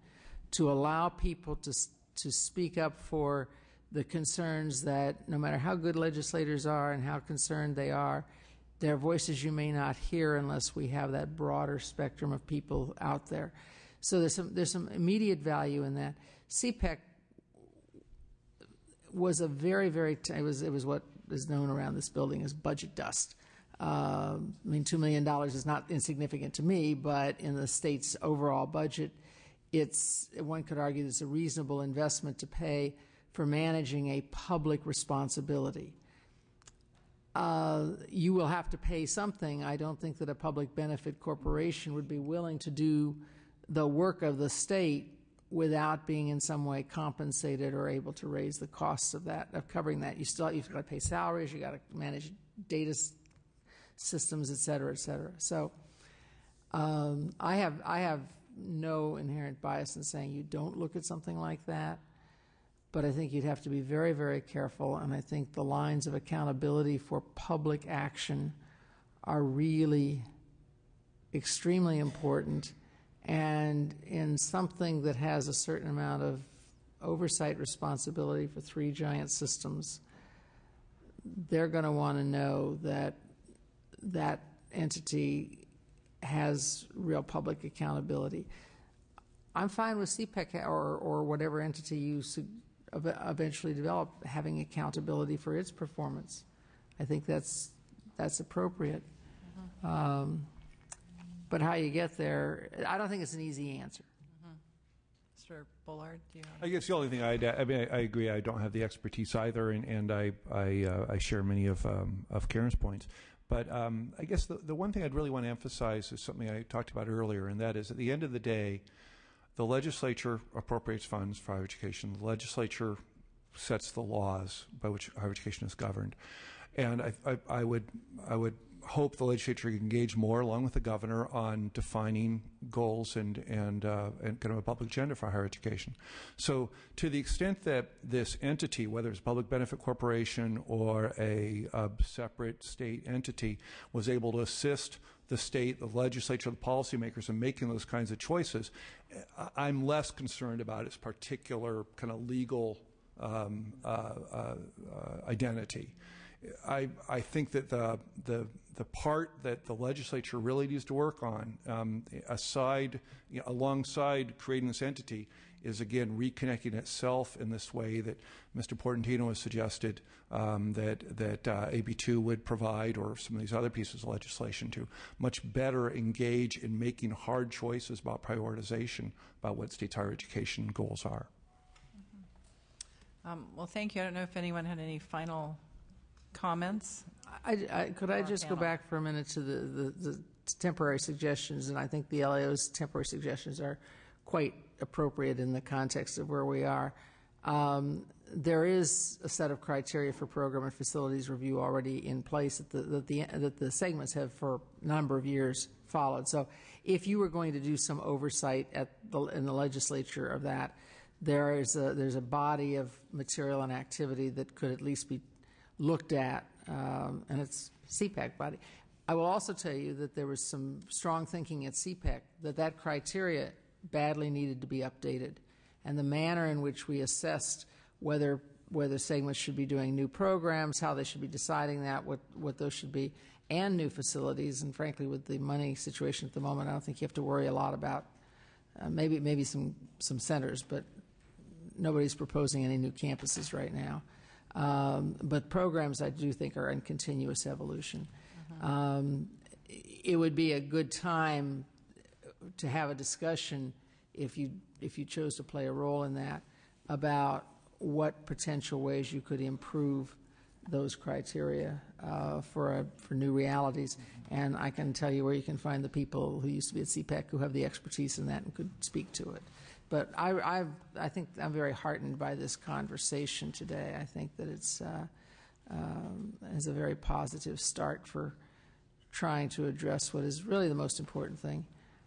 [SPEAKER 4] to allow people to speak up for the concerns that no matter how good legislators are and how concerned they are, their voices you may not hear unless we have that broader spectrum of people out there. So there's some immediate value in that. CPEC was a it was what is known around this building as budget dust. I mean, $2 million is not insignificant to me, but in the state's overall budget, one could argue it's a reasonable investment to pay for managing a public responsibility. You will have to pay something. I don't think that a public benefit corporation would be willing to do the work of the state without being in some way compensated or able to raise the costs of covering that. You've got to pay salaries, you got to manage data systems, et cetera, et cetera. So I have no inherent bias in saying you don't look at something like that, but I think you'd have to be very, very careful, and I think the lines of accountability for public action are really extremely important, and in something that has a certain amount of oversight responsibility for three giant systems, they're going to want to know that that entity has real public accountability. I'm fine with CPEC or whatever entity you eventually develop having accountability for its performance. I think that's appropriate. Mm-hmm. But how you get there, I don't think it's an easy answer.
[SPEAKER 2] Mm-hmm. Mr. Bullard, do you have?
[SPEAKER 3] I guess the only thing I agree. I don't have the expertise either, and I share many of Karen's points. But I guess the one thing I'd really want to emphasize is something I talked about earlier, and that is at the end of the day, the legislature appropriates funds for higher education. The legislature sets the laws by which higher education is governed. And I would hope the legislature can engage more, along with the governor, on defining goals and kind of a public agenda for higher education. So to the extent that this entity, whether it's a public benefit corporation or a separate state entity, was able to assist the state, the legislature, the policymakers in making those kinds of choices, I'm less concerned about its particular kind of legal identity. I think that the part that the legislature really needs to work on, alongside creating this entity, is again reconnecting itself in this way that Mr. Portantino has suggested that AB2 would provide, or some of these other pieces of legislation, to much better engage in making hard choices about prioritization about what states' higher education goals are.
[SPEAKER 2] Well, thank you. I don't know if anyone had any final comments.
[SPEAKER 4] Could I just go back for a minute to the temporary suggestions? And I think the LAO's temporary suggestions are quite appropriate in the context of where we are. There is a set of criteria for program and facilities review already in place that the segments have for a number of years followed. So if you were going to do some oversight in the legislature of that, there's a body of material and activity that could at least be looked at, and it's CPAC body. I will also tell you that there was some strong thinking at CPAC that criteria badly needed to be updated, and the manner in which we assessed whether segments should be doing new programs, how they should be deciding that, what those should be, and new facilities. And frankly, with the money situation at the moment, I don't think you have to worry a lot about maybe some centers, but nobody's proposing any new campuses right now. But programs, I do think, are in continuous evolution. It would be a good time to have a discussion, if you chose to play a role in that, about what potential ways you could improve those criteria for new realities. And I can tell you where you can find the people who used to be at CPAC who have the expertise in that and could speak to it. But I think I'm very heartened by this conversation today. I think that it's a very positive start for trying to address what is really the most important thing.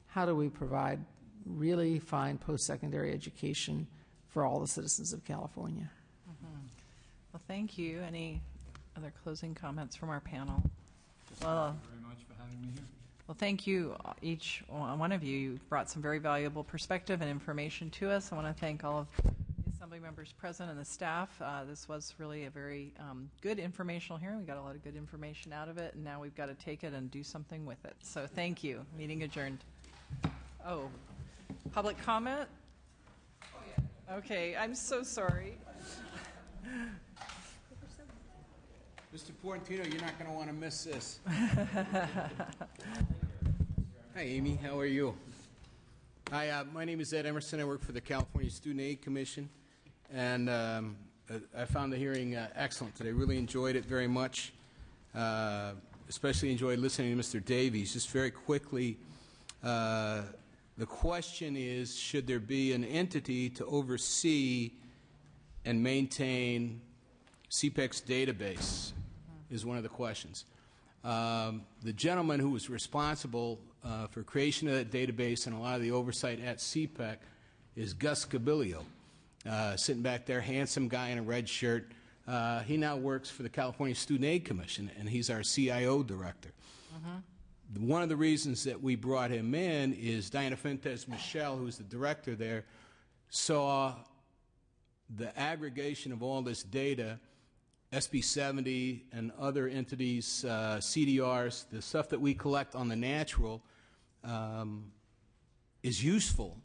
[SPEAKER 4] How do we provide really fine post-secondary education for all the citizens of California?
[SPEAKER 2] Well, thank you. Any other closing comments from our panel? Well,
[SPEAKER 5] Thank you very much for having me here.
[SPEAKER 2] Well, thank you, each one of you. You brought some very valuable perspective and information to us. I want to thank all of the Assembly members present and the staff. This was really a very good informational hearing. We got a lot of good information out of it, and now we've got to take it and do something with it. So thank you. Meeting adjourned. Oh, public comment? Oh, yeah. Okay, I'm so sorry.
[SPEAKER 8] Mr. Portantino, you're not going to want to miss this. Hi, Amy. How are you? Hi, my name is Ed Emerson. I work for the California Student Aid Commission, and I found the hearing excellent today. Really enjoyed it very much. Especially enjoyed listening to Mr. Davies. Just very quickly, the question is, should there be an entity to oversee and maintain CPEC's database is one of the questions. The gentleman who was responsible for creation of that database and a lot of the oversight at CPEC is Gus Cabilio, sitting back there, handsome guy in a red shirt. He now works for the California Student Aid Commission, and he's our CIO director. One of the reasons that we brought him in is Diana Fuentes-Michel, who's the director there, saw the aggregation of all this data, SB 70 and other entities, CDRs, the stuff that we collect on the natural is useful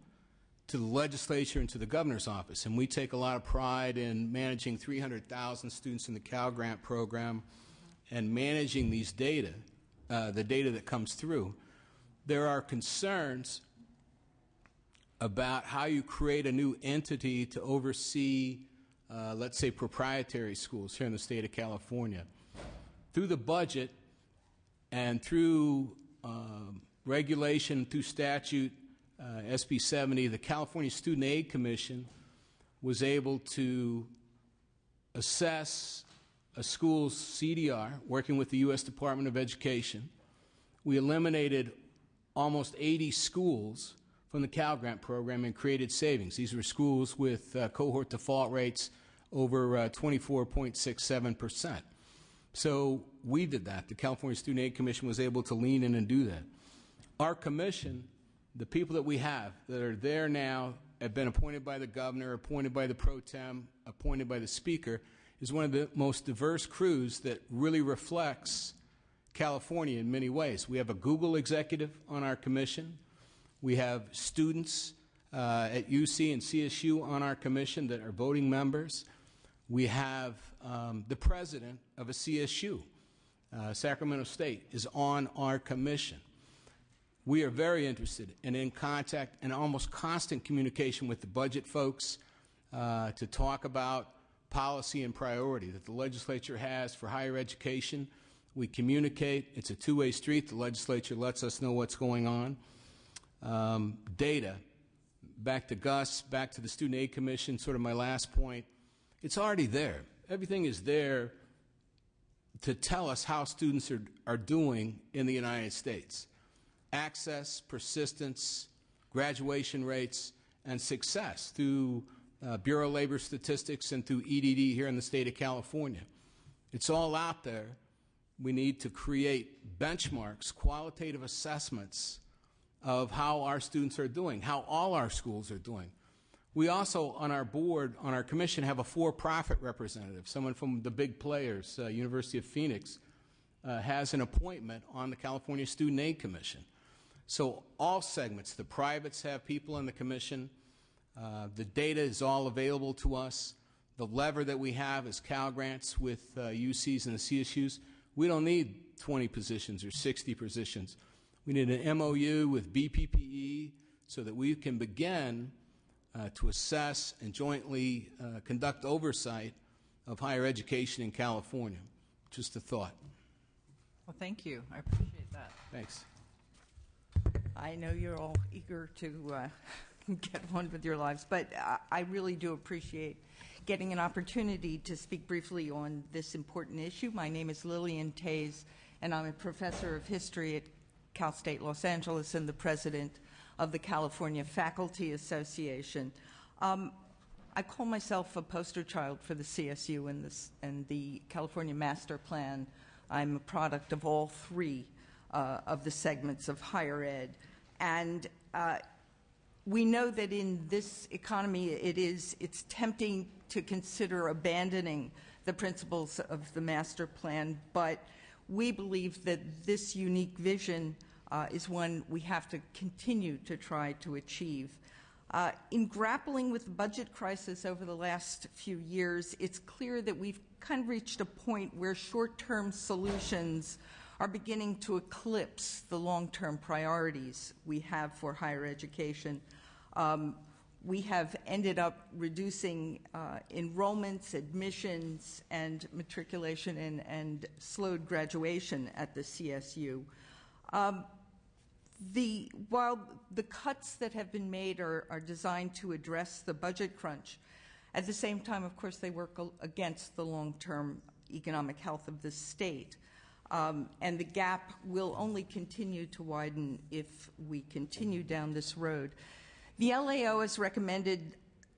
[SPEAKER 8] to the legislature and to the governor's office. And we take a lot of pride in managing 300,000 students in the Cal Grant program and managing these data, the data that comes through. There are concerns about how you create a new entity to oversee, let's say, proprietary schools here in the state of California. Through the budget, And through regulation, through statute, SB 70, the California Student Aid Commission was able to assess a school's CDR, working with the U.S. Department of Education. We eliminated almost 80 schools from the Cal Grant program and created savings. These were schools with cohort default rates over 24.67%. So we did that. The California Student Aid Commission was able to lean in and do that. Our commission, the people that we have that are there now, have been appointed by the governor, appointed by the pro tem, appointed by the speaker, is one of the most diverse crews that really reflects California in many ways. We have a Google executive on our commission. We have students at UC and CSU on our commission that are voting members. We have the president of a CSU, Sacramento State, is on our commission. We are very interested and in contact and almost constant communication with the budget folks to talk about policy and priority that the legislature has for higher education. We communicate. It's a two-way street. The legislature lets us know what's going on. Data, back to Gus, back to the Student Aid Commission, sort of my last point. It's already there. Everything is there to tell us how students are doing in the United States. Access, persistence, graduation rates, and success through Bureau of Labor Statistics and through EDD here in the state of California. It's all out there. We need to create benchmarks, qualitative assessments of how our students are doing, how all our schools are doing. We also, on our board, on our commission, have a for-profit representative, someone from the big players. University of Phoenix has an appointment on the California Student Aid Commission. So all segments, the privates have people on the commission. The data is all available to us. The lever that we have is Cal Grants with UCs and the CSUs. We don't need 20 positions or 60 positions. We need an MOU with BPPE so that we can begin to assess and jointly conduct oversight of higher education in California. Just a thought.
[SPEAKER 2] Well, thank you. I appreciate that.
[SPEAKER 8] Thanks.
[SPEAKER 9] I know you're all eager to get on with your lives, but I really do appreciate getting an opportunity to speak briefly on this important issue. My name is Lillian Tays, and I'm a professor of history at Cal State Los Angeles and the president of the California Faculty Association. I call myself a poster child for the CSU and the California Master Plan. I'm a product of all three of the segments of higher ed. And we know that in this economy it's tempting to consider abandoning the principles of the master plan, but we believe that this unique vision is one we have to continue to try to achieve. In grappling with the budget crisis over the last few years, it's clear that we've kind of reached a point where short-term solutions are beginning to eclipse the long-term priorities we have for higher education. We have ended up reducing enrollments, admissions, and matriculation and slowed graduation at the CSU. While the cuts that have been made are designed to address the budget crunch, at the same time, of course, they work against the long-term economic health of the state. And the gap will only continue to widen if we continue down this road. The LAO has recommended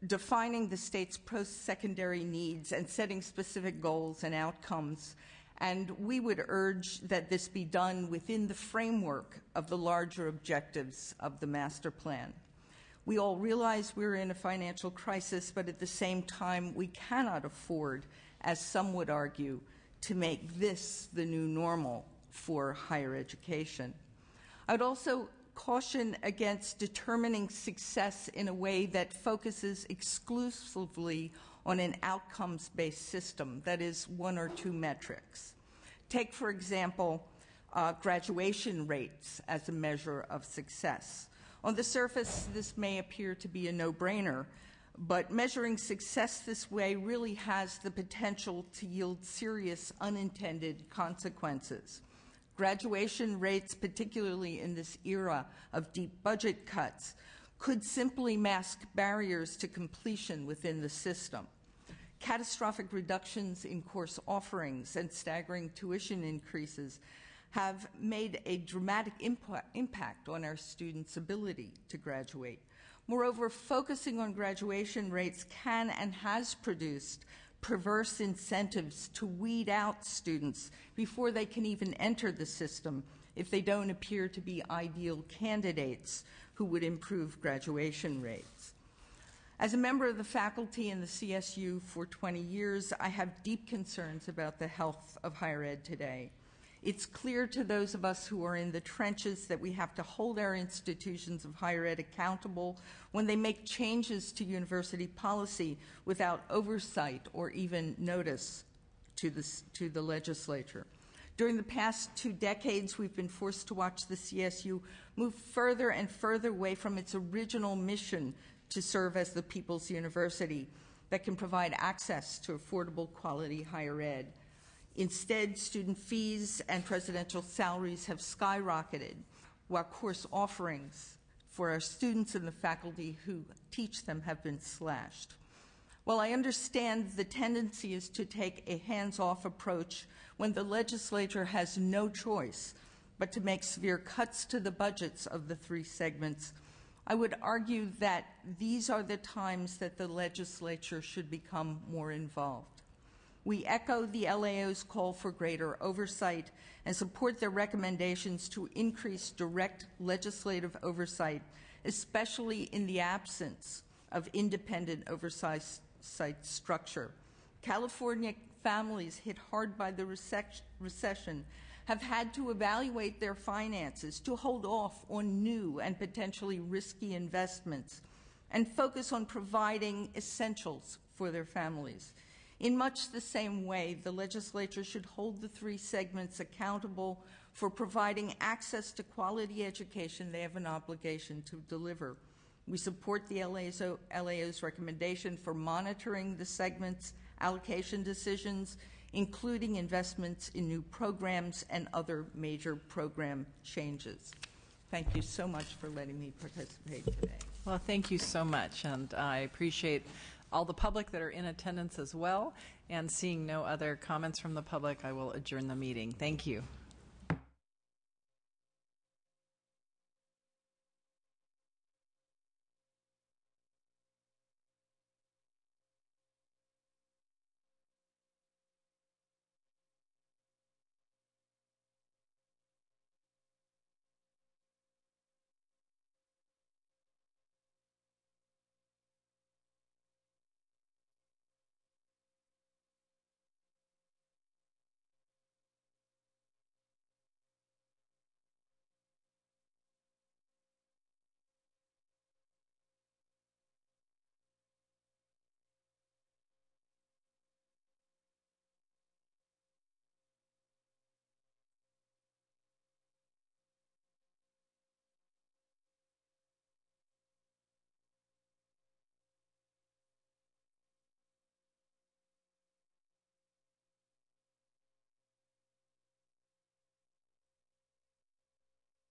[SPEAKER 9] defining the state's post-secondary needs and setting specific goals and outcomes, and we would urge that this be done within the framework of the larger objectives of the master plan. We all realize we're in a financial crisis, but at the same time, we cannot afford, as some would argue, to make this the new normal for higher education. I would also caution against determining success in a way that focuses exclusively on an outcomes-based system, that is, one or two metrics. Take, for example, graduation rates as a measure of success. On the surface, this may appear to be a no-brainer, but measuring success this way really has the potential to yield serious unintended consequences. Graduation rates, particularly in this era of deep budget cuts, could simply mask barriers to completion within the system. Catastrophic reductions in course offerings and staggering tuition increases have made a dramatic impact on our students' ability to graduate. Moreover, focusing on graduation rates can and has produced perverse incentives to weed out students before they can even enter the system if they don't appear to be ideal candidates who would improve graduation rates. As a member of the faculty in the CSU for 20 years, I have deep concerns about the health of higher ed today. It's clear to those of us who are in the trenches that we have to hold our institutions of higher ed accountable when they make changes to university policy without oversight or even notice to the legislature. During the past 2 decades, we've been forced to watch the CSU move further and further away from its original mission to serve as the people's university that can provide access to affordable quality higher ed. Instead, student fees and presidential salaries have skyrocketed, while course offerings for our students and the faculty who teach them have been slashed. While I understand the tendency is to take a hands-off approach when the legislature has no choice but to make severe cuts to the budgets of the 3 segments, I would argue that these are the times that the legislature should become more involved. We echo the LAO's call for greater oversight and support their recommendations to increase direct legislative oversight, especially in the absence of independent oversight structure. California families hit hard by the recession have had to evaluate their finances to hold off on new and potentially risky investments and focus on providing essentials for their families. In much the same way, the legislature should hold the 3 segments accountable for providing access to quality education they have an obligation to deliver. We support the LAO's recommendation for monitoring the segments' allocation decisions, including investments in new programs and other major program changes. Thank you so much for letting me participate today.
[SPEAKER 2] Well, thank you so much, and I appreciate all the public that are in attendance as well. And seeing no other comments from the public, I will adjourn the meeting. Thank you.